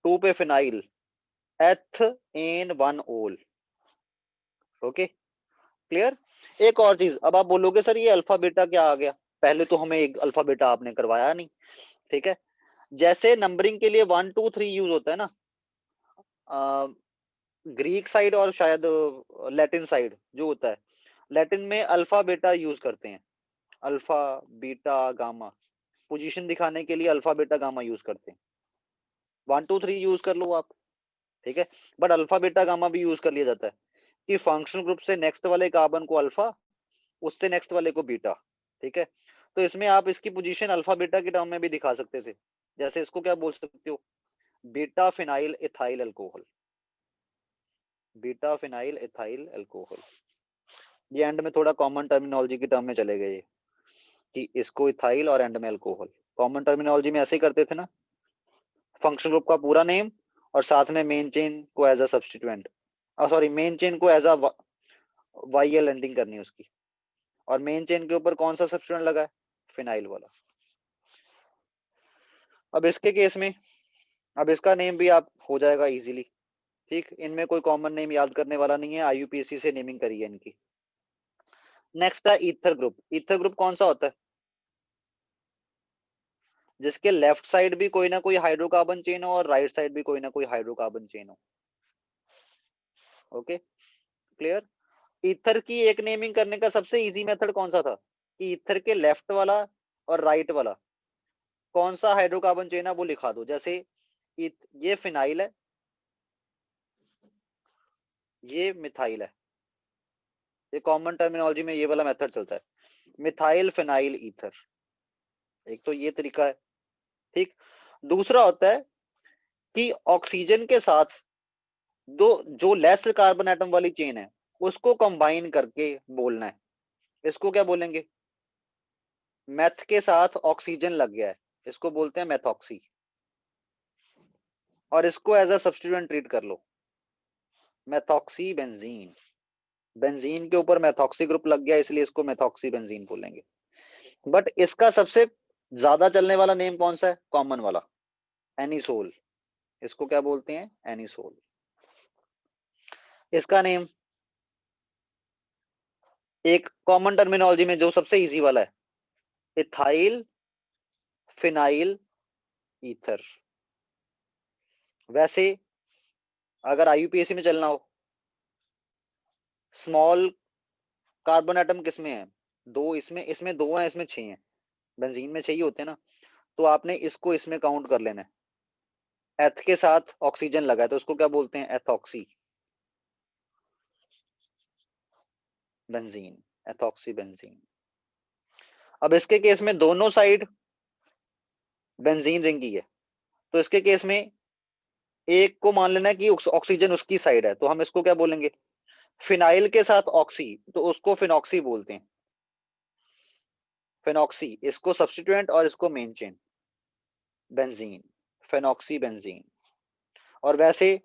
2 पे फिनाइल, एथ एन 1 ओल। Okay clear. एक और चीज, अब आप बोलोगे सर ये अल्फा बीटा क्या आ गया? पहले तो हमें एक अल्फा बीटा आपने करवाया नहीं। ठीक है, जैसे नंबरिंग के लिए 1 2 3 यूज होता है ना, ग्रीक साइड और शायद लैटिन साइड जो होता है, लैटिन में अल्फा बीटा यूज करते हैं। अल्फा बीटा गामा, पोजीशन दिखाने के लिए अल्फा बीटा गामा यूज करते हैं। 1 2 3 यूज कर लो आप, ठीक है, बट अल्फा बीटा गामा भी यूज कर लिया जाता है कि फंक्शनल ग्रुप से नेक्स्ट वाले कार्बन को अल्फा, उससे नेक्स्ट वाले को बीटा। ठीक है, तो इसमें आप इसकी पोजीशन अल्फा बीटा के टर्म में भी दिखा सकते थे। जैसे इसको क्या बोल सकते हो? Beta phenyl ethyl alcohol, beta phenyl ethyl alcohol. ये एंड में थोड़ा कॉमन टर्मिनोलॉजी की टर्म में चले गए ये, कि इसको इथाइल और एंड में अल्कोहल। कॉमन टर्मिनोलॉजी में ऐसे ही करते थे ना, फंक्शन ग्रुप का पूरा नेम और साथ में मेन चेन को as a substituent, sorry main chain को एज अ वाईएल एंडिंग करनी है उसकी, और मेन चेन के ऊपर कौन सा सब्स्टिट्यूएंट लगा है? फिनाइल वाला। अब इसके केस में, अब इसका नेम भी आप हो जाएगा इजीली। ठीक, इनमें कोई कॉमन नेम याद करने वाला नहीं है, आईयूपीएससी से नेमिंग करी है इनकी। नेक्स्ट है ईथर ग्रुप। ईथर ग्रुप कौन सा होता है? जिसके लेफ्ट साइड भी कोई ना कोई हाइड्रोकार्बन चेन हो और राइट साइड भी कोई ना कोई हाइड्रोकार्बन चेन हो। Okay clear. ईथर की एक नेमिंग करने का सबसे इजी मेथड कौन सा था? कि ईथर के लेफ्ट वाला और राइट वाला कौन सा हाइड्रोकार्बन चेन है वो लिखा दो। जैसे ये फिनाइल है, ये मिथाइल है। ये कॉमन टर्मिनोलॉजी में ये वाला मेथड चलता है, मिथाइल फिनाइल ईथर। एक तो ये तरीका है। ठीक, दूसरा होता है कि ऑक्सीजन के साथ दो जो लेस कार्बन एटम वाली चेन है उसको कंबाइन करके बोलना है। इसको क्या बोलेंगे? मैथ के साथ ऑक्सीजन लग गया है, इसको बोलते हैं मेथॉक्सी, और इसको एज अ सब्स्टिट्यूएंट ट्रीट कर लो, मेथॉक्सी बेंजीन। बेंजीन के ऊपर मेथॉक्सी ग्रुप लग गया इसलिए इसको मेथॉक्सी बेंजीन बोलेंगे। बट इसका सबसे ज्यादा चलने वाला नेम कौन सा है? कॉमन वाला, एनिसोल। इसको क्या बोलते हैं? एनिसोल। इसका नेम एक कॉमन टर्मिनोलॉजी में जो सबसे इजी वाला है, इथाइल फिनाइल ईथर। वैसे अगर आईयूपीएसी में चलना हो, स्मॉल कार्बन एटम किसमें है? 2, इसमें इसमें 2 है, इसमें 6 है। बेंजीन में 6 ही होते हैं ना, तो आपने इसको इसमें काउंट कर लेना है। एथ के साथ ऑक्सीजन लगा है तो उसको क्या बोलते हैं? Ethoxy benzene, ethoxy benzene. अब इसके केस में दोनों साइड बेंजीन रिंग की है, तो इसके केस में एक को मान लेना है कि ऑक्सीजन उसकी साइड है, तो हम इसको क्या बोलेंगे? फिनाइल के साथ ऑक्सी, तो उसको फिनॉक्सी बोलते हैं। फिनॉक्सी, इसको सब्स्टिट्यूएंट और इसको main chain, benzene, phenoxy benzene. और वैसे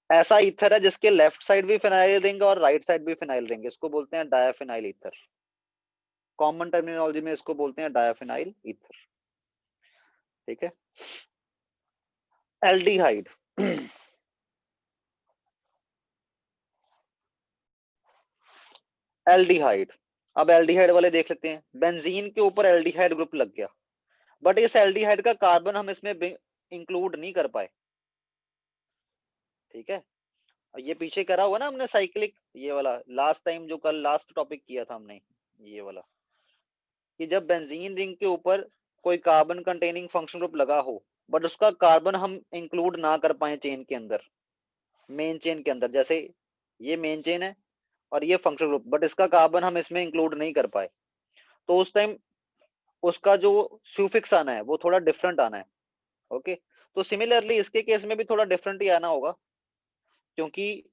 ऐसा ईथर है जिसके लेफ्ट साइड भी फिनाइल रिंग और राइट साइड भी फिनाइल रिंग, इसको बोलते हैं डायाफिनाइल ईथर। कॉमन टर्मिनोलॉजी में इसको बोलते हैं डायाफिनाइल ईथर। ठीक है, एल्डिहाइड। एल्डिहाइड, अब एल्डिहाइड वाले देख लेते हैं। बेंजीन के ऊपर एल्डिहाइड ग्रुप लग गया, बट इस एल्डिहाइड का कार्बन हम इसमें इंक्लूड नहीं कर पाए। ठीक है, और ये पीछे करा हुआ ना हमने साइक्लिक, ये वाला लास्ट टाइम जो कल लास्ट टॉपिक किया था हमने, ये वाला, कि जब बेंजीन रिंग के ऊपर कोई कार्बन कंटेनिंग फंक्शन ग्रुप लगा हो बट उसका कार्बन हम इंक्लूड ना कर पाए चेन के अंदर, मेन चेन के अंदर, जैसे ये मेन चेन है और ये फंक्शनल ग्रुप, बट इसका कार्बन हम इसमें इंक्लूड नहीं कर पाए, तो उस टाइम उसका जो सुफिक्स आना है वो थोड़ा डिफरेंट आना है। ओके, तो सिमिलरली इसके केस में भी थोड़ा डिफरेंट ही आना होगा, क्योंकि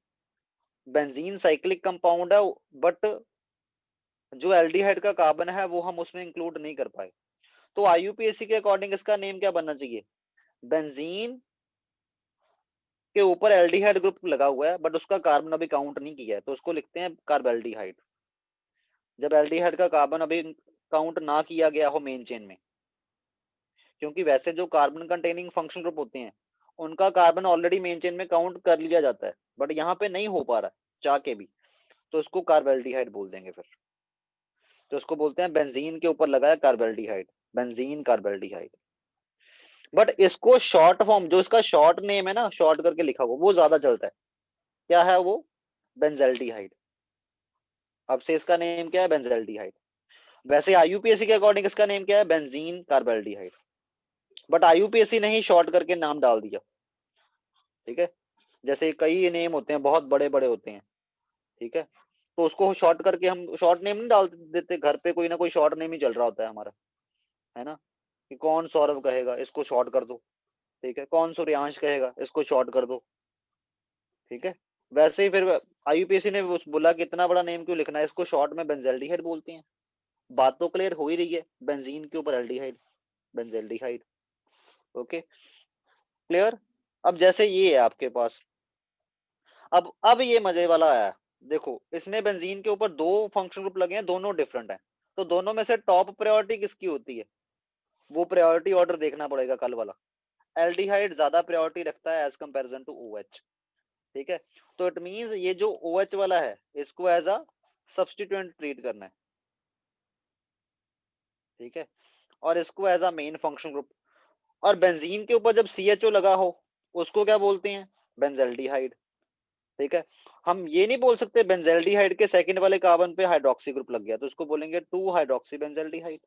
बेंजीन साइक्लिक कंपाउंड है, बट जो एल्डिहाइड का कार्बन है वो हम उसमें इंक्लूड नहीं कर पाए। तो आईयूपीएसी के अकॉर्डिंग इसका नेम क्या बनना चाहिए, बेंजीन के ऊपर एल्डिहाइड ग्रुप लगा हुआ है बट उसका कार्बन अभी काउंट नहीं किया है, तो उसको लिखते हैं कार्बेल्डिहाइड। जब एल्डिहाइड का कार्बन अभी काउंट ना किया गया हो मेन चेन में, क्योंकि वैसे जो कार्बन कंटेनिंग फंक्शनल ग्रुप होते हैं उनका कार्बन ऑलरेडी मेन चेन में काउंट कर लिया जाता है, बट यहाँ पे नहीं हो पा रहा है चाह के भी, तो उसको कार्बेल्डिहाइड बोल देंगे फिर। तो उसको बोलते हैं बेंजीन के ऊपर लगा है कार्बेल्डिहाइड, बेंजीन कार्बेल्डिहाइड। बट इसको शॉर्ट फॉर्म, जो इसका शॉर्ट नेम है ना, शॉर्ट करके लिखा हुआ, वो ज्यादा चलता है। क्या है वो, बेंजेल्डिहाइड। अब से इसका नेम क्या है, बेंजेल्डिहाइड। वैसे आईयूपीएसी के अकॉर्डिंग इसका नेम क्या है, बेंजीन कार्बेल्डिहाइड, बट आईयूपीएसी ने ही शॉर्ट करके नाम डाल दिया। ठीक है, जैसे कई नेम होते हैं बहुत बड़े बड़े होते हैं, ठीक है, तो उसको शॉर्ट करके हम शॉर्ट नेम नहीं डाल देते, घर पे कोई ना कोई शॉर्ट नेम ही चल रहा होता है हमारा, है ना, कि कौन सौरभ कहेगा इसको शॉर्ट कर दो, ठीक है, कौन सूर्यांश कहेगा इसको शॉर्ट कर दो, ठीक है। वैसे ही फिर आईयूपीएसी ने बोला कि इतना बड़ा नेम क्यों लिखना है, इसको शॉर्ट में बेंजेल्डिहाइड बोलते हैं। बात तो क्लियर हो ही रही है, बेंजीन के ऊपर एल्डिहाइड, बेंजेल्डिहाइड। Okay, clear. अब जैसे ये है आपके पास, अब ये मजे वाला आया। देखो इसमें बेंजीन के ऊपर दो फंक्शन ग्रुप लगे हैं, दोनों डिफरेंट हैं, तो दोनों में से टॉप प्रायोरिटी किसकी होती है, वो प्रायोरिटी ऑर्डर देखना पड़ेगा कल वाला। एल्डिहाइड ज्यादा प्रायोरिटी रखता है एज कंपैरिजन टू ओएच, ठीक है। तो इट मींस ये जो OH वाला है इसको एज अ सब्स्टिट्यूएंट ट्रीट करना है, ठीक है, और इसको as a main function group. और बेंजीन के ऊपर जब CHO लगा हो उसको क्या बोलते हैं, बेंजेल्डिहाइड, ठीक है। हम ये नहीं बोल सकते बेंजेल्डिहाइड के सेकंड वाले कार्बन पे हाइड्रोक्सी ग्रुप लग गया तो उसको बोलेंगे 2 hydroxy benzaldehyde,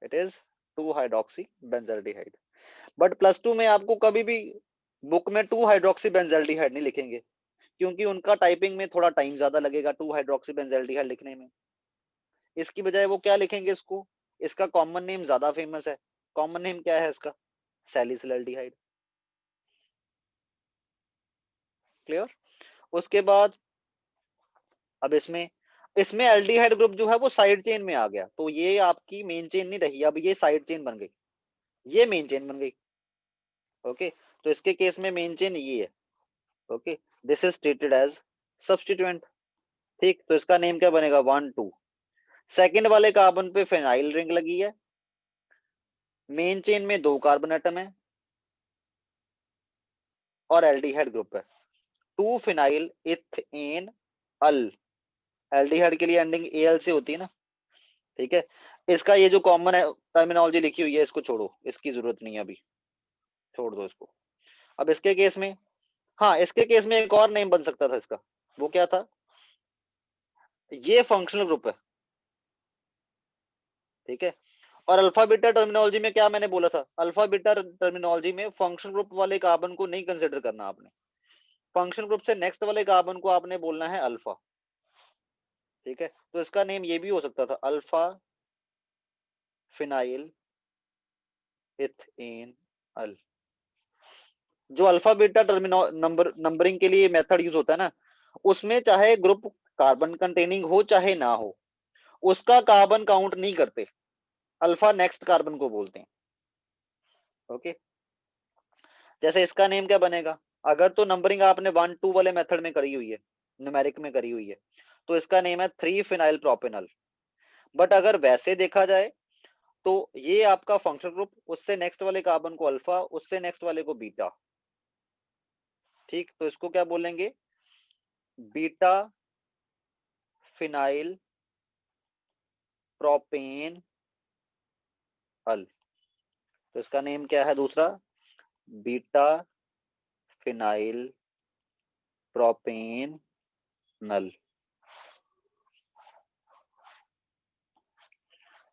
it is 2 hydroxy benzaldehyde. But +2 में आपको कभी भी बुक में 2 हाइड्रोक्सी बेंजेल्डिहाइड नहीं लिखेंगे, क्योंकि उनका टाइपिंग में थोड़ा टाइम ज्यादा लगेगा 2 हाइड्रोक्सी बेंजेल्डिहाइड लिखने में। इसकी बजाय वो क्या लिखेंगे, इसको, इसका कॉमन नेम ज्यादा फेमस है। कॉमन नेम क्या है इसका, सैलिसिलल्डिहाइड। क्लियर। उसके बाद अब इसमें इसमें एल्डिहाइड ग्रुप जो है वो साइड चेन में आ गया, तो ये आपकी मेन चेन नहीं रही, अब ये साइड चेन बन गई, ये मेन चेन बन गई। ओके, तो इसके केस में मेन चेन ये है। Okay, this is treated as substituent. ठीक, तो इसका नेम क्या बनेगा, 1 2। सेकंड वाले कार्बन पे फिनाइल रिंग लगी है, मेन चेन में 2 कार्बन एटम है और एल्डिहाइड ग्रुप है, 2 फिनाइल इथेन अल। एल्डिहाइड के लिए एंडिंग एल से होती है ना, ठीक है। इसका ये जो कॉमन है टर्मिनोलॉजी लिखी हुई है इसको छोड़ो, इसकी जरूरत नहीं है अभी, छोड़ दो इसको। अब इसके केस में, हाँ इसके केस में एक और नेम बन सकता था इसका, वो क्या था, ये फंक्शनल ग्रुप है, ठीक है। और अल्फा बीटा टर्मिनोलॉजी में क्या मैंने बोला था, अल्फा बीटा टर्मिनोलॉजी में फंक्शनल ग्रुप वाले कार्बन को नहीं कंसिडर करना आपने, फंक्शनल ग्रुप से नेक्स्ट वाले कार्बन को आपने बोलना है अल्फा, ठीक है। तो इसका नेम ये भी हो सकता था, अल्फा फिनाइल इथेन अल। जो अल्फा बीटा टर्मिनो नंबरिंग के लिए मेथड यूज होता है ना, उसमें चाहे ग्रुप कार्बन कंटेनिंग हो चाहे ना हो, उसका कार्बन काउंट नहीं करते, अल्फा नेक्स्ट कार्बन को बोलते हैं। ओके, जैसे इसका नेम क्या बनेगा, अगर तो नंबरिंग आपने 1 2 वाले मेथड में करी हुई है, न्यूमेरिक में करी हुई है, तो इसका नेम है 3 फिनाइल प्रोपेनल। बट अगर वैसे देखा जाए तो ये आपका फंक्शनल ग्रुप, उससे नेक्स्ट वाले कार्बन को अल्फा, उससे नेक्स्ट वाले को बीटा, ठीक, तो इसको क्या बोलेंगे, बीटा फिनाइल प्रोपेन अल। तो इसका नेम क्या है दूसरा, बीटा फिनाइल प्रोपेन नल।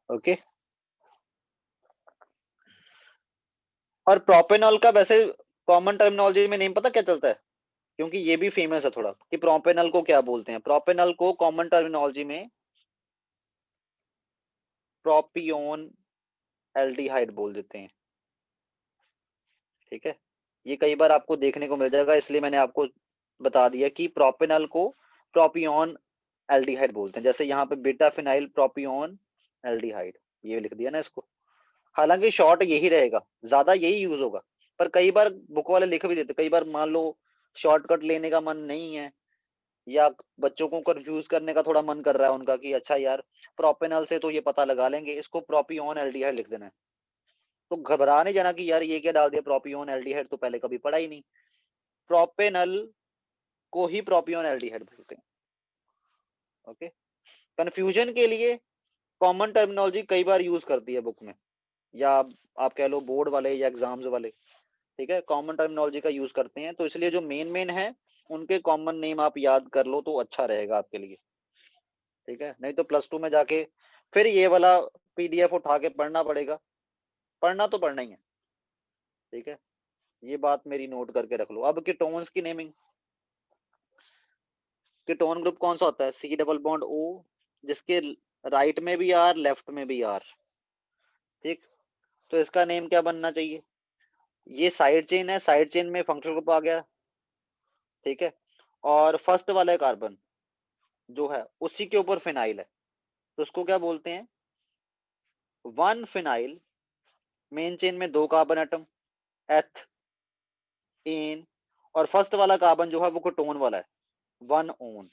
ओके, और प्रोपेनॉल का वैसे कॉमन टर्मिनोलॉजी में नेम पता क्या चलता है, क्योंकि ये भी फेमस है थोड़ा कि प्रोपेनल को क्या बोलते हैं। प्रोपेनल को कॉमन टर्मिनोलॉजी में प्रोपियोन एल्डिहाइड बोल देते हैं। ठीक है, ये कई बार आपको देखने को मिल जाएगा, इसलिए मैंने आपको बता दिया कि प्रोपेनल को प्रोपियोन एल्डिहाइड बोलते हैं। जैसे यहाँ पे बीटा फिनाइल प्रोपियोन एल्डिहाइड, ये लिख दिया ना इसको। हालांकि शॉर्ट यही रहेगा, ज्यादा यही यूज होगा, पर कई बार बुक वाले लिख भी देते। कई बार मान लो शॉर्टकट लेने का मन नहीं है, या बच्चों को कंफ्यूज करने का थोड़ा मन कर रहा है उनका कि अच्छा यार प्रोपेनल से तो ये पता लगा लेंगे, इसको प्रोपियोन एल्डिहाइड लिख देना है। तो घबरा नहीं जाना कि यार ये क्या डाल दिया, प्रोपियोन एल्डिहाइड तो पहले कभी पढ़ा ही नहीं। प्रोपेनल को ही प्रोपियोन एल्डिहाइड बोलते हैं। ओके, कंफ्यूजन के लिए कॉमन टर्मिनोलॉजी कई बार यूज करती है बुक में, या आप कह लो बोर्ड वाले या एग्जाम्स वाले। ठीक है, कॉमन टर्मिनोलॉजी का यूज करते हैं, तो इसलिए जो मेन मेन है उनके कॉमन नेम आप याद कर लो तो अच्छा रहेगा आपके लिए। ठीक है, नहीं तो प्लस टू में जाके फिर ये वाला पीडीएफ उठा के पढ़ना पड़ेगा। पढ़ना तो पढ़ना ही है। ठीक है, ये बात मेरी नोट करके रख लो। अब कीटोन्स की नेमिंग। कीटोन ग्रुप कौन सा होता है? सी डबल बॉन्ड ओ, जिसके राइट में भी आर, लेफ्ट में भी आर। ठीक, तो इसका नेम क्या बनना चाहिए? ये साइड चेन है, साइड चेन में फंक्शनल ग्रुप आ गया। ठीक है, और फर्स्ट वाला कार्बन जो है उसी के ऊपर फिनाइल है, तो उसको क्या बोलते हैं? One phenyl. मेन चेन में दो कार्बन एटम, एथ, एन, और फर्स्ट वाला कार्बन जो है वो कीटोन वाला है, वन ओन।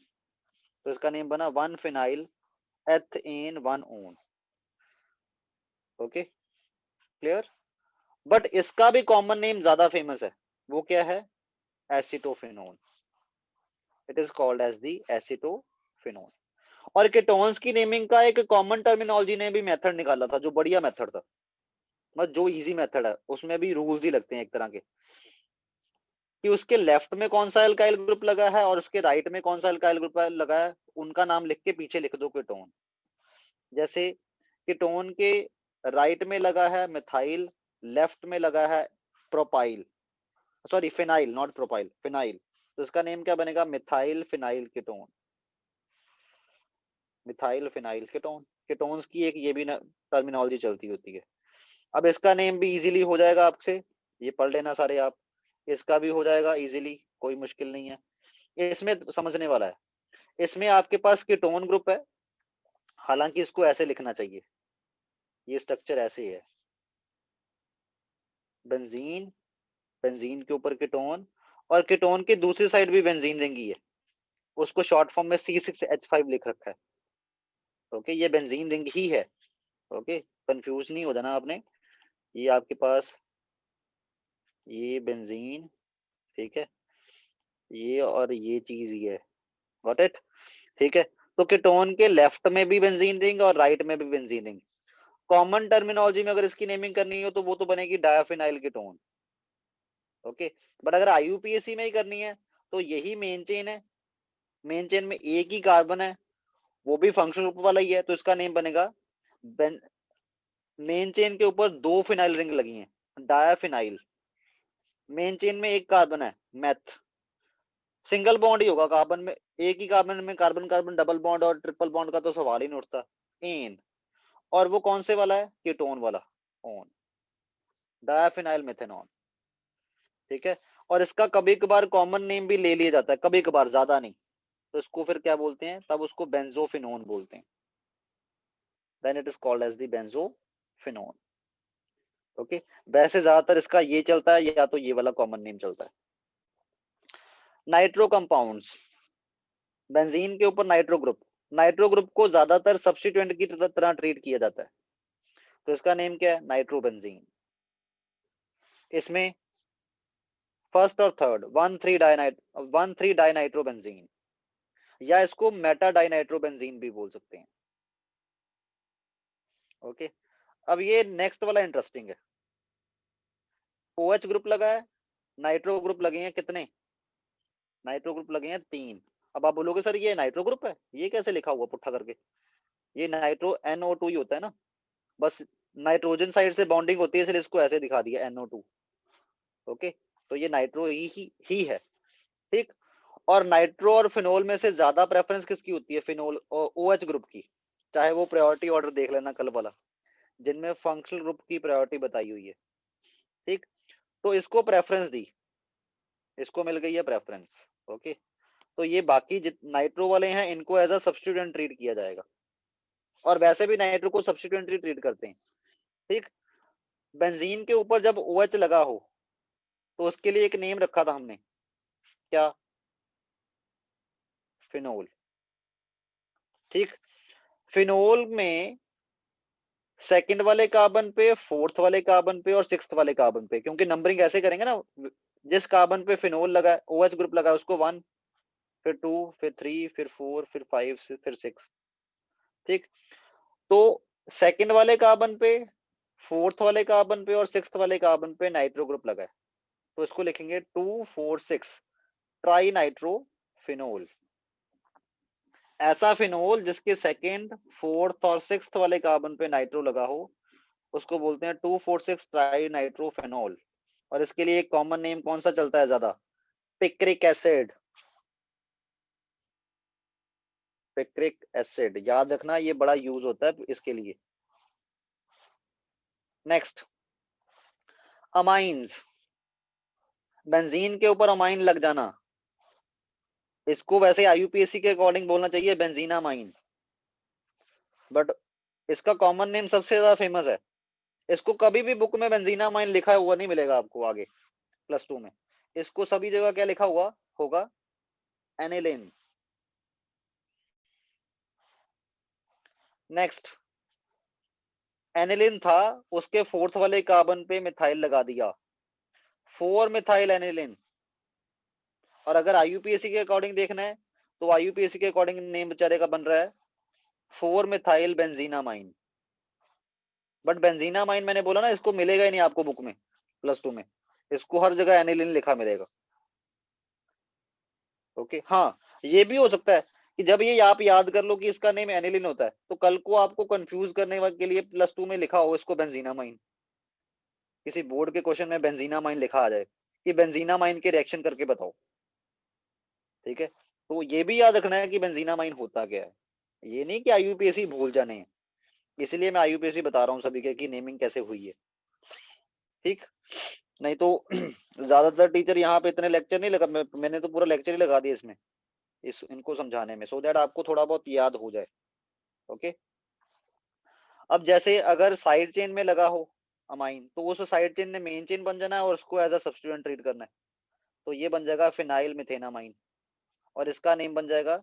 तो इसका नेम बना one phenyl ethan one one. Okay, clear? But इसका भी कॉमन नेम ज्यादा फेमस है, वो क्या है? Acetophenone. It is called as the acetophenone. और कीटोन्स की नेमिंग का एक कॉमन टर्मिनोलॉजी ने भी मेथड निकाला था, जो बढ़िया मेथड था, बस जो इजी मेथड है उसमें भी रूल्स ही लगते हैं एक तरह के, कि उसके लेफ्ट में कौन सा एल्काइल ग्रुप लगा है और उसके राइट में कौन सा एल्काइल ग्रुप लगा है, उनका नाम लिख के पीछे लिख दो कीटोन। जैसे कीटोन के राइट में लगा है मिथाइल, लेफ्ट में लगा है propyl, sorry phenyl, not propyl, phenyl. तो इसका नेम क्या बनेगा? Methyl phenyl ketone. Methyl phenyl ketone. Ketones की एक ये भी टर्मिनोलॉजी चलती होती है। अब इसका नेम भी इजीली हो जाएगा आपसे, ये पढ़ लेना सारे आप। इसका भी हो जाएगा इजीली, कोई मुश्किल नहीं है इसमें, समझने वाला है। इसमें आपके पास कीटोन ग्रुप है, हालांकि इसको ऐसे लिखना चाहिए, ये स्ट्रक्चर ऐसे है। बेंजीन, बेंजीन के ऊपर कीटोन, और कीटोन के दूसरी साइड भी बेंजीन रिंग ही है, उसको शॉर्ट फॉर्म में C6H5 लिख रखा है। ओके, ये बेंजीन रिंग ही है। ओके, कंफ्यूज नहीं हो जाना आपने। ये आपके पास ये बेंजीन, ठीक है, ये और ये चीज ही है। Got it? ठीक है, तो कीटोन के लेफ्ट में भी बेंजीन रिंग और राइट में भी बेंजीन रिंग। कॉमन टर्मिनोलॉजी में अगर इसकी नेमिंग करनी हो तो वो तो बनेगी डायाफिनाइल कीटोन। ओके, बट अगर IUPAC में ही करनी है तो यही मेन चेन है, मेन चेन में एक ही कार्बन है, वो भी फंक्शनल ग्रुप वाला ही है, तो इसका नेम बनेगा मेन चेन के ऊपर दो फिनाइल रिंग लगी हैं, डायाफिनाइल। मेन चेन में एक कार्बन है, मेथ। सिंगल बॉन्ड ही होगा कार्बन में, एक ही कार्बन में कार्बन कार्बन डबल बॉन्ड और ट्रिपल बॉन्ड का तो सवाल ही नहीं उठता। एन, और वो कौन से वाला है? कीटोन वाला, ओन, डायाफिनाइल मेथेनॉन। ठीक है, और इसका कभी कभार कॉमन नेम भी ले लिया जाता है, कभी कभार, ज्यादा नहीं। तो इसको फिर क्या बोलते हैं? तब उसको बेंजोफिनोन बोलते हैं। Then it is called as the benzophenone. Okay, वैसे ज्यादातर इसका ये चलता है, या तो ये वाला कॉमन नेम चलता है। नाइट्रो कंपाउंड्स, बेंजीन के ऊपर नाइट्रो ग्रुप, नाइट्रो ग्रुप को ज्यादातर सब्स्टिट्यूएंट की तरह ट्रीट किया जाता है, तो इसका नेम क्या है? नाइट्रोबेंजीन। इसमें फर्स्ट और थर्ड वन थ्री डाइनाइट्रोबेंजीन, या इसको मेटा डाइनाइट्रोबेंजीन भी बोल सकते हैं। ओके, अब ये नेक्स्ट वाला इंटरेस्टिंग है। OH ग्रुप लगा है, नाइट्रो ग्रुप लगे हैं कितने? नाइट्रो ग्रुप लगे हैं 3। अब आप बोलोगे सर ये नाइट्रो ग्रुप है, ये कैसे लिखा हुआ पुट्ठा करके? ये नाइट्रो NO2 ही होता है ना, बस नाइट्रोजन साइड से बॉन्डिंग होती है, इसलिए इसको ऐसे दिखा दिया NO2। ओके, तो ये नाइट्रो ही है। ठीक। और नाइट्रो और फिनोल में से ज्यादा प्रेफरेंस किसकी होती है? फिनोल और OH ग्रुप की। चाहे वो प्रायोरिटी ऑर्डर देख लेना कल वाला, जिनमें फंक्शनल ग्रुप की प्रायोरिटी बताई हुई है। ठीक। तो इसको प्रेफरेंस दी, इसको मिल गई है प्रेफरेंस। ओके। तो ये बाकी नाइट्रो वाले हैं, इनको एज अ सब्स्टिट्यूएंट ट्रीट किया जाएगा, और वैसे भी नाइट्रो को सब्स्टिट्यूएंट ट्रीट करते हैं। ठीक। बेंजीन के ऊपर जब OH लगा हो तो उसके लिए एक नेम रखा था हमने, क्या? फिनोल। ठीक। फिनोल में सेकंड वाले कार्बन पे, फोर्थ वाले कार्बन पे और सिक्स्थ वाले कार्बन पे, क्योंकि नंबरिंग ऐसे करेंगे ना, जिस कार्बन पे फिनोल लगा है, OH ग्रुप लगा है, उसको 1, फिर 2, फिर 3, फिर 4, फिर 5, फिर 6। ठीक। तो सेकंड वाले कार्बन पे, फोर्थ वाले कार्बन पे और सिक्स्थ वाले कार्बन पे नाइट्रो ग्रुप लगा है, तो इसको लिखेंगे 2, 4, 6 ट्राई नाइट्रो फिनोल। ऐसा फिनोल जिसके सेकंड, फोर्थ और सिक्स्थ वाले कार्बन पे नाइट्रो लगा हो, उसको बोलते हैं 2,4,6 ट्राई नाइट्रोफेनॉल। और इसके लिए एक कॉमन नेम कौन सा चलता है ज्यादा? Picric acid. पिक्रिक एसिड याद रखना, ये बड़ा यूज होता है इसके लिए। Next, amines. बेंजीन के ऊपर अमाइन लग जाना, इसको वैसे IUPAC के अकॉर्डिंग बोलना चाहिए बेंजीनामाइन, बट इसका कॉमन नेम सबसे ज्यादा फेमस है। इसको कभी भी बुक में बेंजीनामाइन लिखा हुआ नहीं मिलेगा आपको आगे +2 में। इसको सभी जगह क्या लिखा हुआ होगा? एनिलिन। नेक्स्ट, एनिलिन था, उसके फोर्थ वाले कार्बन पे मिथाइल लगा दिया, 4 मिथाइल एनिलिन। और अगर IUPAC के अकॉर्डिंग देखना है, तो IUPAC के अकॉर्डिंग नेम बेचारे का बन रहा है 4 मिथाइल बेंजीनामाइन। बट बेंजीनामाइन मैंने बोला ना, इसको मिलेगा ही नहीं आपको बुक में +2 में, इसको हर जगह एनिलिन लिखा मिलेगा। ओके। हाँ, ये भी हो सकता है कि जब ये आप याद कर लो कि इसका नेम एनिलिन होता है, तो कल को आपको कंफ्यूज करने के लिए +2 में लिखा हो इसको बेंजीनामाइन, किसी बोर्ड के क्वेश्चन में बेंजीनामाइन लिखा आ जाए कि बेंजीनामाइन के रिएक्शन करके बताओ। ठीक है। तो ये भी याद रखना है कि बेंजीनामाइन होता क्या है, ये नहीं कि IUPAC भूल जाने हैं। इसलिए मैं IUPAC बता रहा हूँ सभी के कि नेमिंग कैसे हुई है। ठीक। नहीं तो ज्यादातर टीचर यहाँ पे इतने लेक्चर नहीं लगा, मैंने तो पूरा लेक्चर ही लगा दिया इसमें, इनको समझाने में, सो दैट आपको थोड़ा बहुत याद हो जाए। ओके। अब जैसे अगर साइड चेन में लगा हो अमाइन, तो उस साइड चेन ने मेन चेन बन जाना है और उसको एज अ सब्स्टिट्यूएंट ट्रीट करना है, तो ये बन जाएगा फिनाइल मिथेनामाइन, और इसका नेम बन जाएगा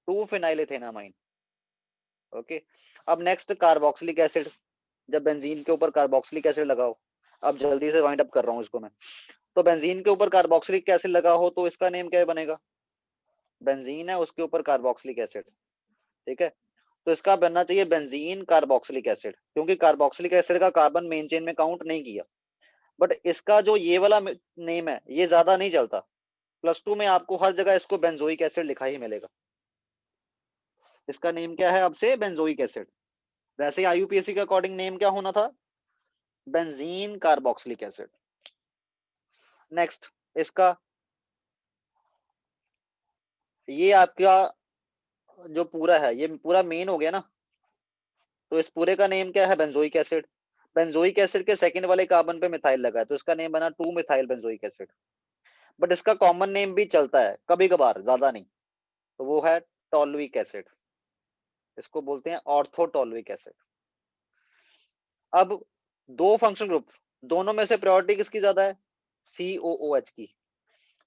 2 फिनाइल इथेनामाइन। ओके। अब नेक्स्ट, कार्बोक्सिलिक एसिड। जब बेंजीन के ऊपर कार्बोक्सिलिक एसिड लगाओ, अब जल्दी से वाइंड अप कर रहा हूँ इसको मैं, तो बेंजीन के ऊपर कार्बोक्सिलिक एसिड लगा हो तो इसका नेम क्या बनेगा? बेंजीन है, उसके ऊपर कार्बोक्सिलिक एसिड। ठीक है। तो इसका बनना चाहिए बेंजीन कार्बोक्सिलिक एसिड, क्योंकि कार्बोक्सिलिक एसिड का कार्बन मेन चेन में काउंट नहीं किया। बट इसका जो ये वाला नेम है, ये ज्यादा नहीं चलता, +2 में आपको हर जगह इसको बेंजोइक एसिड लिखा ही मिलेगा। इसका नेम क्या है अब से? Benzoic acid. वैसे IUPAC के अकॉर्डिंग नेम क्या होना था? Benzene carboxylic acid. नेक्स्ट, इसका, ये आपका जो पूरा है, ये पूरा मेन हो गया ना, तो इस पूरे का नेम क्या है? Benzoic acid. बेंजोइक एसिड के सेकंड वाले कार्बन पे मिथाइल लगा है, तो इसका नेम बना 2 मिथाइल बेंजोइक एसिड। बट इसका कॉमन नेम भी चलता है कभी कभार, ज्यादा नहीं, तो वो है टॉलविक एसिड। इसको बोलते हैं ऑर्थोटॉलविक एसिड। अब दो फंक्शन ग्रुप, दोनों में से प्रायोरिटी किसकी ज्यादा है? COOH की।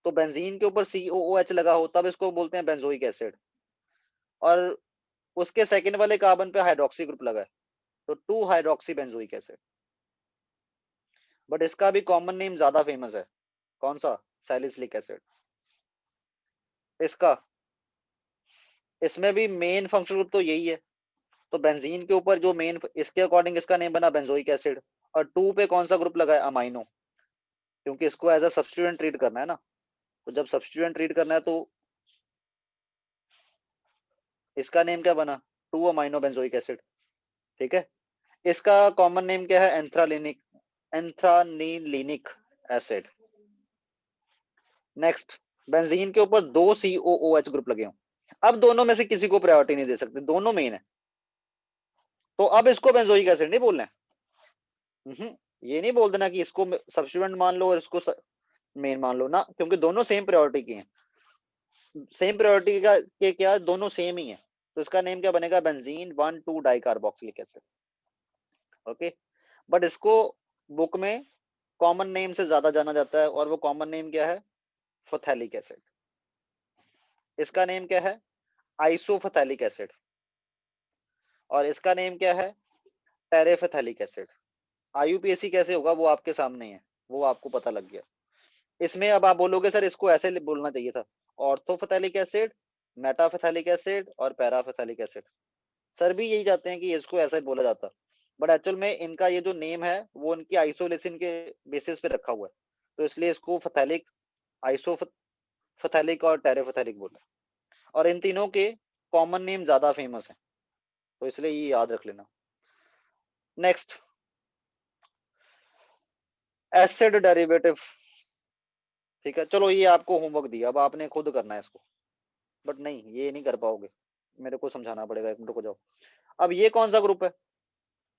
तो बेंजीन के ऊपर COOH लगा हो तब इसको बोलते हैं बेंजोइक एसिड, और उसके सेकंड वाले कार्बन पे हाइड्रोक्सी ग्रुप लगा है, तो 2 हाइड्रोक्सी बेंजोइक एसिड। बट इसका भी कॉमन नेम ज्यादा फेमस है, कौन सा? Salicylic acid. इसका, इसमें भी मेन फंक्शन ग्रुप तो यही है, तो बेंजीन के ऊपर जो मेन, इसके अकॉर्डिंग इसका नेम बना बेंजोइक एसिड, और 2 पे कौन सा ग्रुप लगा है? अमाइनो, क्योंकि इसको एज अ सब्स्टिट्यूएंट ट्रीट करना है ना, तो जब सब्स्टिट्यूएंट ट्रीट करना है तो इसका नेम क्या बना? 2 अमाइनो बेंजोइक एसिड। ठीक है। इसका कॉमन नेम क्या है? एंथ्रानिलिनिक एसिड। नेक्स्ट, बेंजीन के ऊपर 2 COOH ग्रुप लगे हों, अब दोनों में से किसी को प्रायोरिटी नहीं दे सकते, दोनों मेन है, तो अब इसको बेंजोइक एसिड नहीं बोलना है। ये नहीं बोल देना कि इसको सब्स्टिट्यूएंट मान लो और इसको मेन मान लो ना, क्योंकि दोनों सेम प्रायोरिटी की हैं, सेम प्रायोरिटी का के क्या, दोनों सेम ही है, तो इसका नेम क्या बनेगा, benzene 1,2 dicarboxylic acid. Okay, but इसको बुक में कॉमन नेम से ज्यादा जाना जाता है, और वो कॉमन नेम क्या है, फथैलिक एसिड। इसका नेम क्या है, आइसोफथैलिक एसिड, और इसका नेम क्या है, टेरेफथैलिक एसिड। आईयूपीएसी कैसे होगा वो आपके सामने है, वो आपको पता लग गया। इसमें अब आप बोलोगे सर इसको ऐसे बोलना चाहिए था, ऑर्थोफथैलिक एसिड, मेटाफथैलिक एसिड और पैराफथैलिक एसिड। सर भी यही चाहते हैं कि इसको ऐसा ही बोला जाता, बट एक्चुअल में इनका ये जो नेम है वो इनकी आइसोलेशन के बेसिस पे रखा हुआ है, तो इसलिए इसको फथैलिक, आइसोफथैलिक और टेरेफथैलिक बोलते हैं, और इन तीनों के कॉमन नेम ज्यादा फेमस है, तो इसलिए ये याद रख लेना। Next, acid derivative. ठीक है, चलो ये आपको होमवर्क दिया, अब आपने खुद करना है इसको, बट नहीं ये नहीं कर पाओगे, मेरे को समझाना पड़ेगा, एक मिनट रुको जाओ। अब ये कौन सा ग्रुप है,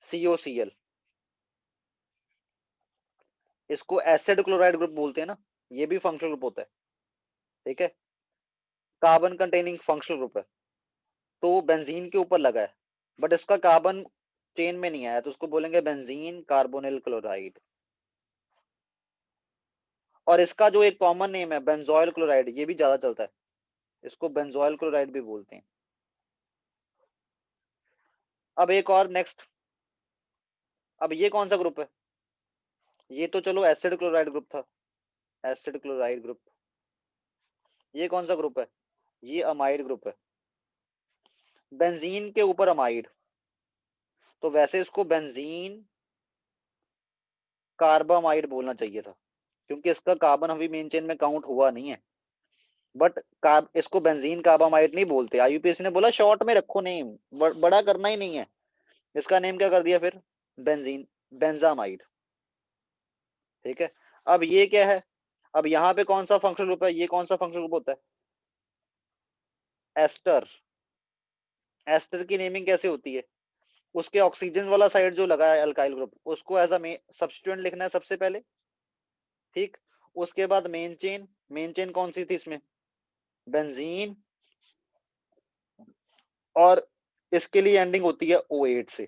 COCl, इसको एसिड क्लोराइड ग्रुप बोलते हैं ना, ये भी फंक्शनल ग्रुप होता है, ठीक है, कार्बन कंटेनिंग फंक्शनल ग्रुप है, तो बेंजीन के ऊपर लगा है, बट इसका कार्बन चेन में नहीं आया, तो उसको बोलेंगे बेंजीन कार्बोनिल क्लोराइड। और इसका जो एक कॉमन नेम है बेंजोइल क्लोराइड, ये भी ज्यादा चलता है, इसको बेंजोइल क्लोराइड भी बोलते हैं। अब एक और नेक्स्ट, अब ये कौन सा ग्रुप है, ये तो चलो एसिड क्लोराइड ग्रुप था, एसिड क्लोराइड ग्रुप, ये कौन सा ग्रुप है, ये अमाइड ग्रुप है, बेंजीन के ऊपर अमाइड, तो वैसे इसको बेंजीन कार्बामाइड बोलना चाहिए था, क्योंकि इसका कार्बन अभी मेन चेन में काउंट हुआ नहीं है, बट इसको बेंजीन कार्बामाइड नहीं बोलते, आईयूपीएसी ने बोला शॉर्ट में रखो नेम, बड़ा करना ही नहीं है, इसका नेम क्या कर दिया फिर, बेंजीन, बेंजामाइड। ठीक है, अब ये क्या है, अब यहाँ पे कौन सा फंक्शनल ग्रुप है, ये कौन सा फंक्शनल ग्रुप होता है, एस्टर। एस्टर की नेमिंग कैसे होती है, उसके ऑक्सीजन वाला साइड जो लगा है अल्काइल ग्रुप, उसको एज अ सब्स्टिट्यूएंट लिखना है सबसे पहले, ठीक, उसके बाद मेन चेन, मेन चेन कौन सी थी इसमें, बेंजीन, और इसके लिए एंडिंग होती है O8 से,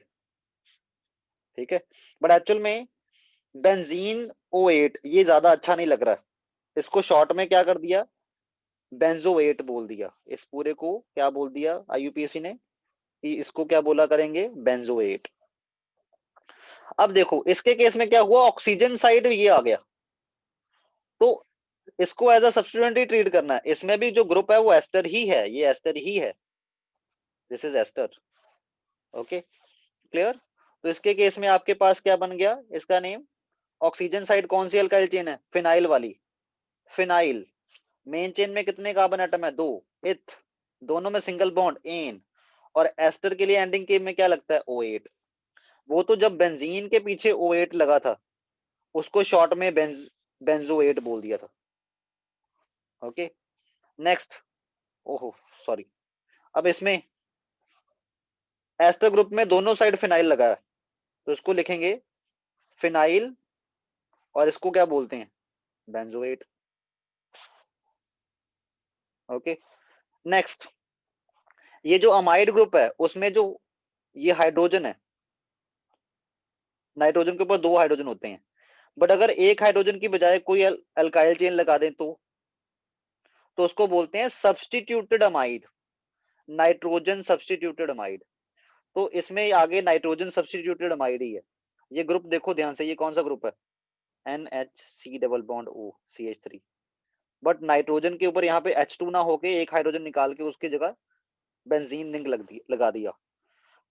ठीक है, बट एक्चुअल में बेंजीन O8 ये ज्यादा अच्छा नहीं लग रहा है, इसको शॉर्ट में क्या कर दिया, बेंजोएट बोल दिया, इस पूरे को क्या बोल दिया आईयूपीएसी ने, कि इसको क्या बोला करेंगे, बेंजोएट। अब देखो इसके केस में क्या हुआ, ऑक्सीजन साइड ये आ गया, तो इसको एज अ सब्स्टिट्यूएंट ही ट्रीट करना है, इसमें भी जो ग्रुप है वो एस्टर ही है, ये एस्टर ही है, this is ester. Okay, clear. तो इसके केस में आपके पास क्या बन गया, इसका नेम, ऑक्सीजन साइड कौन सी अल्काइल चेन है, फिनाइल वाली, फिनाइल, मेन चेन में कितने कार्बन एटम है, 2, इथ, दोनों में सिंगल बॉन्ड एन, और एस्टर के लिए एंडिंग के में क्या लगता है, O8। वो तो जब बेंजीन के पीछे O8 लगा था, उसको शॉर्ट में बेंजोएट बोल दिया था। ओके, नेक्स्ट, ओहो सॉरी, अब इसमें एस्टर ग्रुप में दोनों साइड फिनाइल लगा है, तो इसको लिखेंगे फिनाइल, और इसको क्या बोलते हैं, बेंजोएट। ओके, नेक्स्ट, ये जो अमाइड ग्रुप है उसमें जो ये हाइड्रोजन है, नाइट्रोजन के ऊपर 2 हाइड्रोजन होते हैं, बट अगर एक हाइड्रोजन की बजाय कोई अल्काइल चेन लगा दें तो उसको बोलते हैं substituted amide, nitrogen substituted amide. तो इसमें आगे नाइट्रोजन सब्स्टिट्यूटेड अमाइड ही है, ये ग्रुप देखो ध्यान से, ये कौन सा ग्रुप है, NHC double bond O CH3, but nitrogen के ऊपर यहाँ पे H2 ना होके एक हाइड्रोजन निकाल के उसकी जगह बेंजीन लिंक लगा दिया,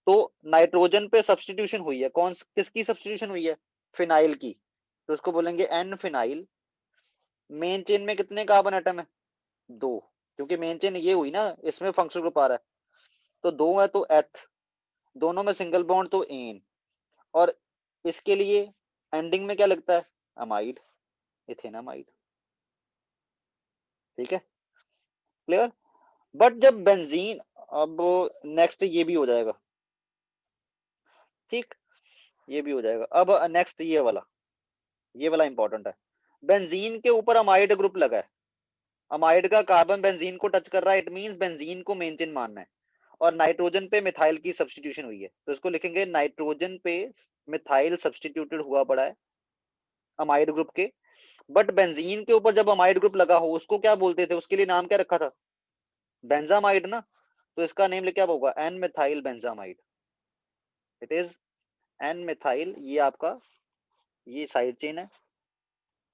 तो नाइट्रोजन पे सब्स्टिट्यूशन हुई है, कौन किसकी सब्स्टिट्यूशन हुई है, फिनाइल की, तो उसको बोलेंगे N फिनाइल। मेन चेन में कितने कार्बन एटम है, 2, क्योंकि मेन चेन ये हुई ना, इसमें फंक्शनल ग्रुप आ रहा है, तो 2 है तो एथ, दोनों में सिंगल बॉन्ड तो एन, और इसके लिए एंडिंग में क्या लगता है, अमाइड, इथेनामाइड। ठीक है, क्लियर। बट जब बेंजीन, अब नेक्स्ट ये भी हो जाएगा, ठीक, ये भी हो जाएगा। अब नेक्स्ट ये वाला इंपॉर्टेंट है। बेंजीन के ऊपर अमाइड ग्रुप लगा है, अमाइड का कार्बन बेंजीन को टच कर रहा है, इट मींस बेंजीन को मेन चेन मानना है, और नाइट्रोजन पे मिथाइल की सब्स्टिट्यूशन हुई है, तो इसको लिखेंगे नाइट्रोजन पे मिथाइल सब्स्टिट्यूटेड हुआ पड़ा है अमाइड ग्रुप के। बट बेंजीन के ऊपर जब अमाइड ग्रुप लगा हो उसको क्या बोलते थे, उसके लिए नाम क्या रखा था, बेंजामाइड ना, तो इसका नेम क्या होगा, N methyl benzamide. It is N methyl, ये आपका ये साइड चेन है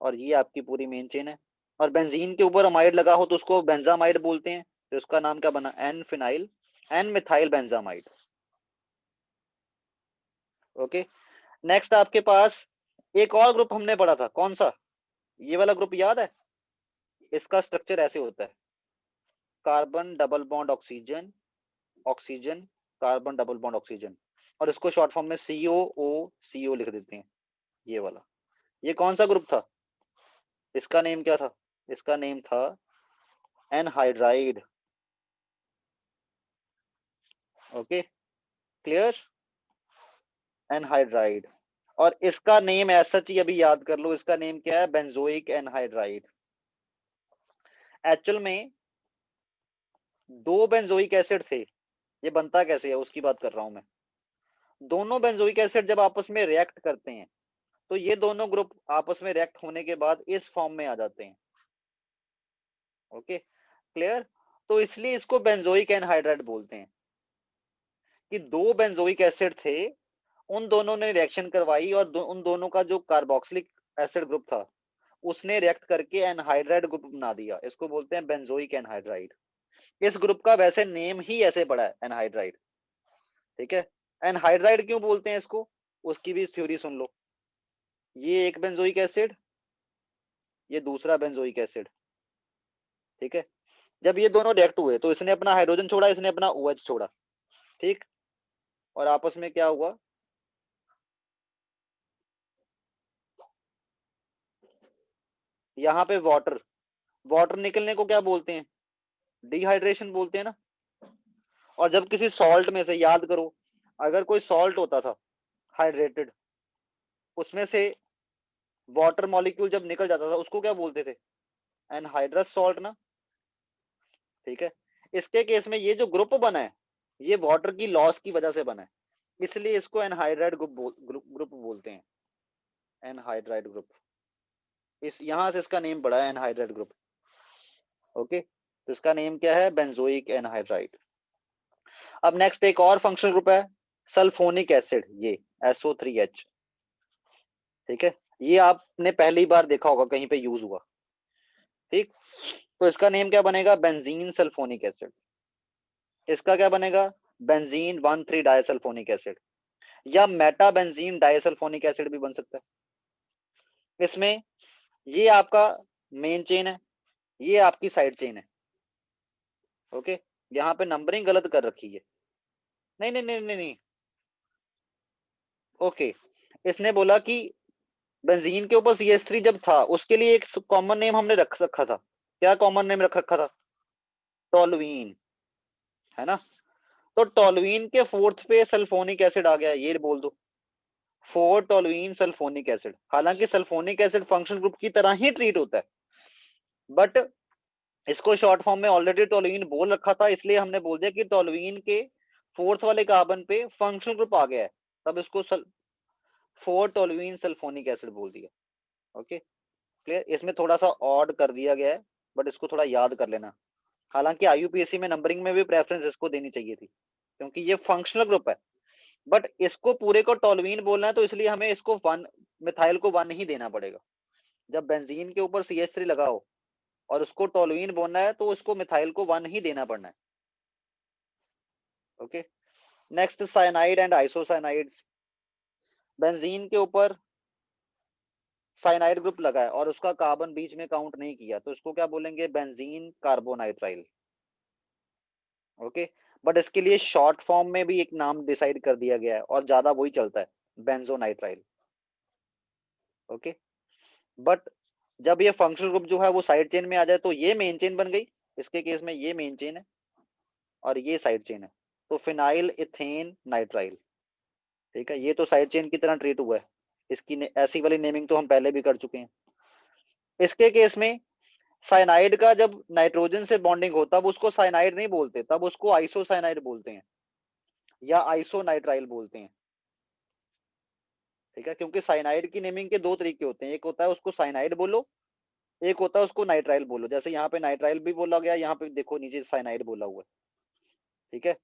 और ये आपकी पूरी मेन चेन है, और बेंजीन के ऊपर अमाइड लगा हो तो उसको बेंजामाइड बोलते हैं, तो उसका नाम क्या बना, N phenyl, N methyl benzamide. Okay, next आपके पास एक और ग्रुप हमने पढ़ा था, कौन सा, ये वाला ग्रुप याद है, इसका स्ट्रक्चर ऐसे होता है, carbon double bond oxygen, oxygen, carbon double bond oxygen, और इसको शॉर्ट फॉर्म में CO लिख देते हैं, ये वाला। ये कौन सा ग्रुप था, इसका नेम क्या था, इसका नेम था एनहाइड्राइड। Okay, clear, anhydride. और इसका नेम ऐसा ही अभी याद कर लो, इसका नेम क्या है, बेंजोइक एनहाइड्राइड। एक्चुअल में दो बेंजोइक एसिड थे, ये बनता कैसे है उसकी बात कर रहा हूं मैं। दोनों बेंजोइक एसिड जब आपस में रिएक्ट करते हैं तो ये दोनों ग्रुप आपस में रिएक्ट होने के बाद इस फॉर्म में आ जाते हैं। Okay, clear. तो इसलिए इसको बेंजोइक एनहाइड्राइड बोलते हैं कि दो बेंजोइक एसिड थे, उन दोनों ने रिएक्शन करवाई और उन दोनों का जो कार्बोक्सिलिक एसिड ग्रुप था उसने रिएक्ट करके एनहाइड्राइड ग्रुप बना दिया, इसको बोलते हैं बेंजोइक एनहाइड्राइड। इस ग्रुप का वैसे नेम ही ऐसे पड़ा है, एनहाइड्राइड। ठीक है, एनहाइड्राइड क्यों बोलते हैं इसको, उसकी भी थ्योरी सुन लो। ये एक बेंजोइक एसिड, ये दूसरा बेंजोइक एसिड, ठीक है। जब ये दोनों रिएक्ट हुए तो इसने अपना हाइड्रोजन छोड़ा, इसने अपना OH छोड़ा, ठीक, और आपस में क्या हुआ, यहाँ पे वाटर, वाटर निकलने को क्या बोलते हैं, डिहाइड्रेशन बोलते हैं ना। और जब किसी सॉल्ट में से, याद करो, अगर कोई सॉल्ट होता था हाइड्रेटेड, उसमें से वाटर मॉलिक्यूल जब निकल जाता था उसको क्या बोलते थे, एनहाइड्रस सॉल्ट ना। ठीक है, इसके केस में ये जो ग्रुप बना है ये वाटर की लॉस की वजह से बना है, इसलिए इसको एनहाइड्राइड ग्रुप बोलते हैं, एनहाइड्राइड ग्रुप। इस यहां से इसका नेम पड़ा है एनहाइड्राइड ग्रुप। ओके, तो इसका नेम क्या है, बेंजोइक एनहाइड्राइड। अब नेक्स्ट एक और फंक्शनल ग्रुप है, सल्फोनिक एसिड, ये SO3H। ठीक है, ये आपने पहली बार देखा होगा कहीं पे यूज हुआ, ठीक। तो इसका नेम क्या बनेगा, बेंजीन सल्फोनिक एसिड। इसका क्या बनेगा, बेंजीन 1,3 डाइसल्फोनिक एसिड, या मेटा बेंजीन डाइसल्फोनिक एसिड भी बन सकता है। इसमें ये आपका मेन चेन है, ये आपकी साइड चेन है। ओके, यहाँ पे नंबरिंग गलत कर रखी है, नहीं नहीं नहीं नहीं नहीं। ओके, इसने बोला कि बेंजीन के ऊपर CH3 जब था उसके लिए एक कॉमन नेम हमने रख रखा था, क्या कॉमन नेम रख रखा था, टोलुइन, है ना। तो टोलुइन के फोर्थ पे सल्फोनिक एसिड आ गया, ये बोल दो, 4 टोलुइन सल्फोनिक एसिड। हालांकि सल्फोनिक एसिड फंक्शनल ग्रुप की तरह ही ट्रीट होता है, बट इसको शॉर्ट फॉर्म में ऑलरेडी टोलुइन बोल रखा था, इसलिए हमने बोल दिया कि टोलुइन के फोर्थ वाले कार्बन पे फंक्शनल ग्रुप आ गया है, तब इसको 4 टोलुइन सल्फोनिक एसिड बोल दिया। Okay, clear. इसमें थोड़ा सा ऑड कर दिया गया है, बट इसको थोड़ा याद कर लेना। हालांकि IUPAC में नंबरिंग में भी प्रेफरेंस इसको देनी चाहिए थी, क्योंकि ये फंक्शनल ग्रुप है, बट इसको पूरे को टोलुइन बोलना है तो इसलिए हमें इसको वन, मिथाइल को 1 ही देना पड़ेगा। जब बेंजीन के ऊपर CH3 लगा हो और उसको टोलुइन बोलना है तो उसको मिथाइल को 1 ही देना पड़ना है। Okay, next cyanide and isocyanides. Benzene के ऊपर साइनाइड ग्रुप लगा है और उसका कार्बन बीच में काउंट नहीं किया तो इसको क्या बोलेंगे, बेंजीन कार्बोनाइट्राइल। ओके, बट इसके लिए शॉर्ट फॉर्म में भी एक नाम डिसाइड कर दिया गया है और ज्यादा वही चलता है, बेंजोनाइट्राइल। ओके, बट जब ये फंक्शनल ग्रुप जो है वो साइड चेन में आ जाए तो ये मेन चेन बन गई, इसके केस में ये मेन चेन है और ये साइड चेन है, तो फिनाइल इथेन नाइट्राइल। ठीक है, ये तो साइड चेन की तरह ट्रीट हुआ है, इसकी ऐसी वाली नेमिंग तो हम पहले भी कर चुके हैं। इसके केस में साइनाइड का जब नाइट्रोजन से बॉन्डिंग हो तब उसको साइनाइड नहीं बोलते, तब उसको आइसोसाइनाइड बोलते हैं या आइसोनाइट्राइल बोलते हैं। ठीक है, क्योंकि साइनाइड की नेमिंग के दो तरीके होते हैं, एक होता है उसको साइनाइड बोलो, एक होता है उसको नाइट्राइल बोलो। जैसे यहाँ पे नाइट्राइल भी बोला गया, यहाँ पे देखो नीचे साइनाइड बोला हुआ है। ठीक है,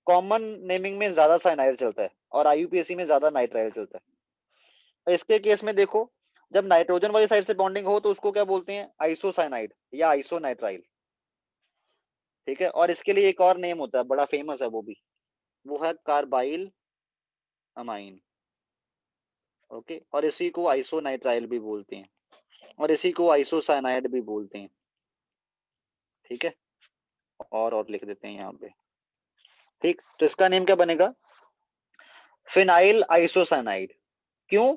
कॉमन नेमिंग में ज्यादा साइनाइड चलता है और आईयूपीएसी में ज्यादा नाइट्राइल चलता है। इसके केस में देखो, जब नाइट्रोजन वाली साइड से बॉन्डिंग हो तो उसको क्या बोलते हैं, आइसोसाइनाइड या आइसोनाइट्राइल। ठीक है, और इसके लिए एक और नेम होता है, बड़ा फेमस है वो भी, वो है कार्बाइल अमाइन। ओके, और इसी को आइसोनाइट्राइल भी बोलते हैं और इसी को आइसोसाइनाइड भी बोलते हैं। ठीक है, और लिख देते हैं यहाँ पे। ठीक, तो इसका नेम क्या बनेगा, फिनाइल आइसोसाइनाइड। क्यों,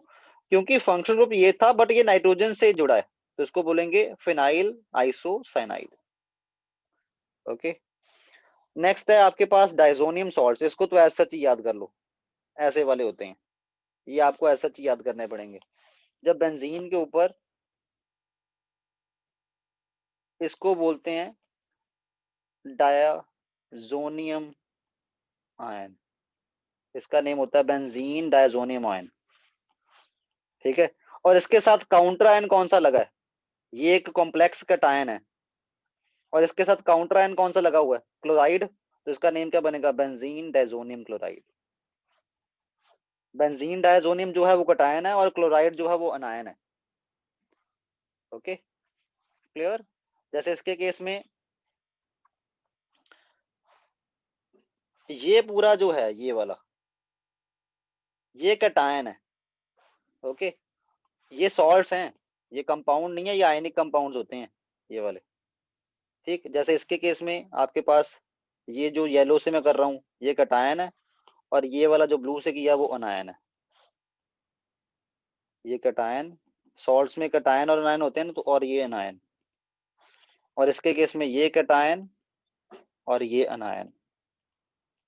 क्योंकि फंक्शनल ग्रुप ये था बट ये नाइट्रोजन से जुड़ा है, तो इसको बोलेंगे फिनाइल आइसोसाइनाइड। ओके, नेक्स्ट है आपके पास डाइजोनियम सॉल्ट्स, इसको तो ऐसा सच ही याद कर लो, ऐसे वाले होते हैं, ये आपको ऐसा सच याद करने पड़ेंगे। जब बेंजीन के ऊपर, इसको बोलते हैं डायाजोनियम आयन, इसका नेम होता है बेंजीन डायजोनियम आयन। ठीक है, और इसके साथ काउंटर आयन कौन सा लगा है, ये एक कॉम्प्लेक्स कटायन है और इसके साथ काउंटर आयन कौन सा लगा हुआ है, क्लोराइड, तो इसका नेम क्या बनेगा, benzene diazonium chloride. Benzene diazonium जो है वो कटायन है और क्लोराइड जो है वो अनायन है। Okay, clear. जैसे इसके केस में ये पूरा जो है ये वाला, ये कटायन है। ओके, ये सॉल्ट्स हैं, ये कंपाउंड नहीं है, ये आयनिक कंपाउंड्स होते हैं ये वाले। ठीक, जैसे इसके केस में आपके पास ये जो येलो से मैं कर रहा हूँ ये कटायन है और ये वाला जो ब्लू से किया वो अनायन है। ये कटायन, सॉल्ट्स में कटायन और अनायन होते हैं ना, तो और ये अनायन, और इसके केस में ये कटायन और ये अनायन।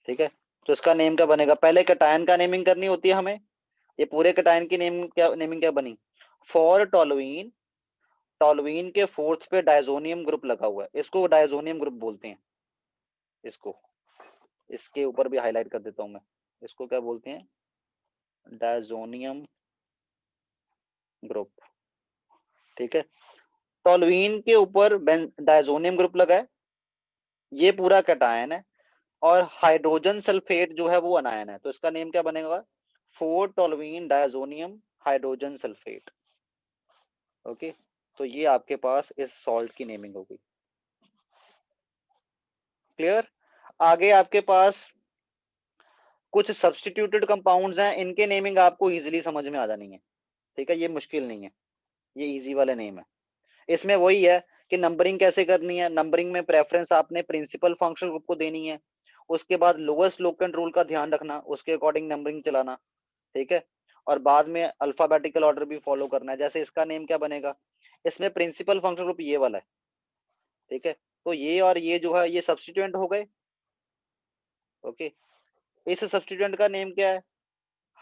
ठीक है, तो इसका नेम क्या बनेगा, पहले कटायन का नेमिंग करनी होती है हमें। ये पूरे कटायन की नेमिंग क्या बनी, फॉर टोलुइन, टोलुइन के फोर्थ पे डायजोनियम ग्रुप लगा हुआ है, इसको डायजोनियम ग्रुप बोलते हैं। इसको, इसके ऊपर भी हाईलाइट कर देता हूं मैं, इसको क्या बोलते हैं, डायजोनियम ग्रुप। ठीक है, टोलुइन के ऊपर डायजोनियम ग्रुप लगा है, ये पूरा कटायन है और हाइड्रोजन सल्फेट जो है वो अनायन है, तो इसका नेम क्या बनेगा, four toluene diazonium hydrogen sulphate. Okay, तो ये आपके पास इस सॉल्ट की नेमिंग होगी। क्लियर। आगे आपके पास कुछ सब्स्टिट्यूटेड कंपाउंड्स हैं, इनके नेमिंग आपको इजीली समझ में आ जानी है। ठीक है, ये मुश्किल नहीं है, ये इजी वाले नेम है। इसमें वही है कि नंबरिंग कैसे करनी है, नंबरिंग में प्रेफरेंस आपने प्रिंसिपल फंक्शनल ग्रुप को देनी है, उसके बाद लोएस्ट लोकेंट रूल का ध्यान रखना, उसके अकॉर्डिंग नंबरिंग चलाना। ठीक है, और बाद में अल्फाबेटिकल ऑर्डर भी फॉलो करना है। जैसे इसका नेम क्या बनेगा, इसमें प्रिंसिपल फंक्शनल ग्रुप ये वाला है। ठीक है, तो ये और ये जो है ये सब्स्टिट्यूएंट हो गए। ओके, इस सब्स्टिट्यूएंट का नेम क्या है,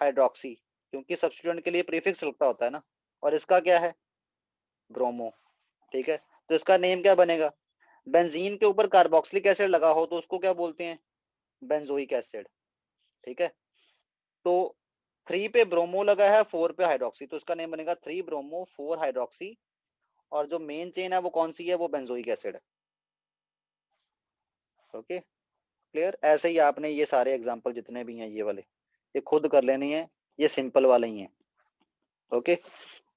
हाइड्रोक्सी, क्योंकि सब्स्टिट्यूएंट के लिए प्रीफिक्स लगता होता है ना, और इसका क्या है, ब्रोमो। ठीक है, तो इसका नेम क्या बनेगा, बेंजीन के ऊपर कार्बोक्सिलिक एसिड लगा हो तो उसको क्या बोलते हैं, बेंजोइक एसिड। ठीक है, तो 3 पे ब्रोमो लगा है, 4 पे हाइड्रोक्सी, तो इसका नेम बनेगा 3 ब्रोमो 4 हाइड्रोक्सी, और जो मेन चेन है वो कौन सी है, वो बेंजोइक एसिड है। Okay, clear. ऐसे ही आपने ये सारे एग्जांपल जितने भी हैं ये वाले, ये खुद कर लेनी है, ये सिंपल वाले ही हैं। ओके,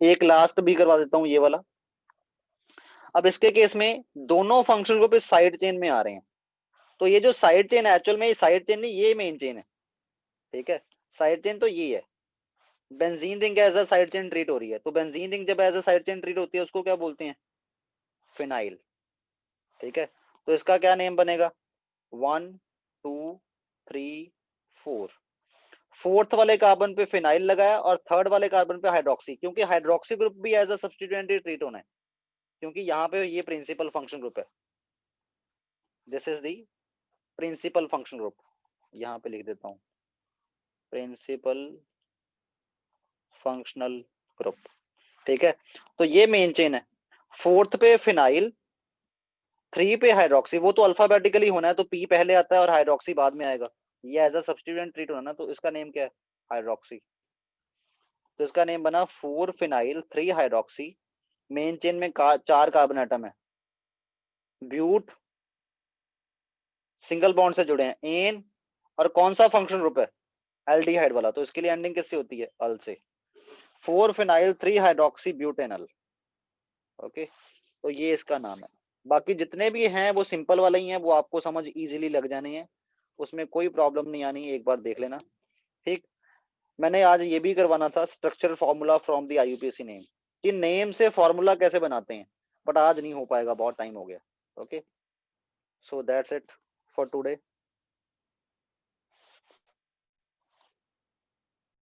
एक लास्ट भी करवा देता हूँ ये वाला। अब इसके केस में दोनों फंक्शन ग्रुप इस साइड चेन में आ रहे हैं, तो ये जो साइड चेन एक्चुअल में, ये साइड चेन नहीं, ये मेन चेन है। ठीक है, साइड चेन तो ये है, benzene ring as a side chain treat हो रही है, तो बेंजीन रिंग जब as a side chain treat होती है उसको क्या बोलते हैं, फिनाइल। ठीक है, तो इसका क्या नेम बनेगा, 1 2 3 4, फोर्थ वाले कार्बन पे फिनाइल लगाया और थर्ड वाले कार्बन पे हाइड्रोक्सी, क्योंकि हाइड्रोक्सी ग्रुप भी एज अ सब्स्टिट्यूएंट ट्रीट होना है, क्योंकि यहाँ पे ये प्रिंसिपल फंक्शन ग्रुप है। This is the principal function group, यहाँ पे लिख देता हूँ प्रिंसिपल फंक्शनल ग्रुप। ठीक है, तो ये मेन चेन है। फोर्थ पे फिनाइल, 3 पे हाइड्रोक्सी, वो तो अल्फाबेटिकली होना है तो पी पहले आता है और हाइड्रोक्सी बाद में आएगा। ये एज अ सब्स्टिट्यूएंट ट्रीट होना ना, तो इसका नेम क्या है, हाइड्रोक्सी। तो इसका नेम बना 4 फिनाइल 3 हाइड्रोक्सी। मेन चेन में 4 कार्बन एटम है, ब्यूट सिंगल बॉन्ड से जुड़े हैं, एन, और कौन सा फंक्शन ग्रुप है, एल्डिहाइड वाला, तो इसके लिए एंडिंग किससे होती है, अल से। 4 फिनाइल 3 हाइड्रोक्सी ब्यूटेनल। ओके, तो ये इसका नाम है। बाकी जितने भी हैं वो सिंपल वाले ही हैं, वो आपको समझ इजीली लग जाने हैं, उसमें कोई प्रॉब्लम नहीं आनी, एक बार देख लेना। ठीक, मैंने आज ये भी करवाना था structural formula from the IUPAC name, कि नेम से फॉर्मूला कैसे बनाते हैं, बट आज नहीं हो पाएगा, बहुत टाइम हो गया। Okay, so that's it for today.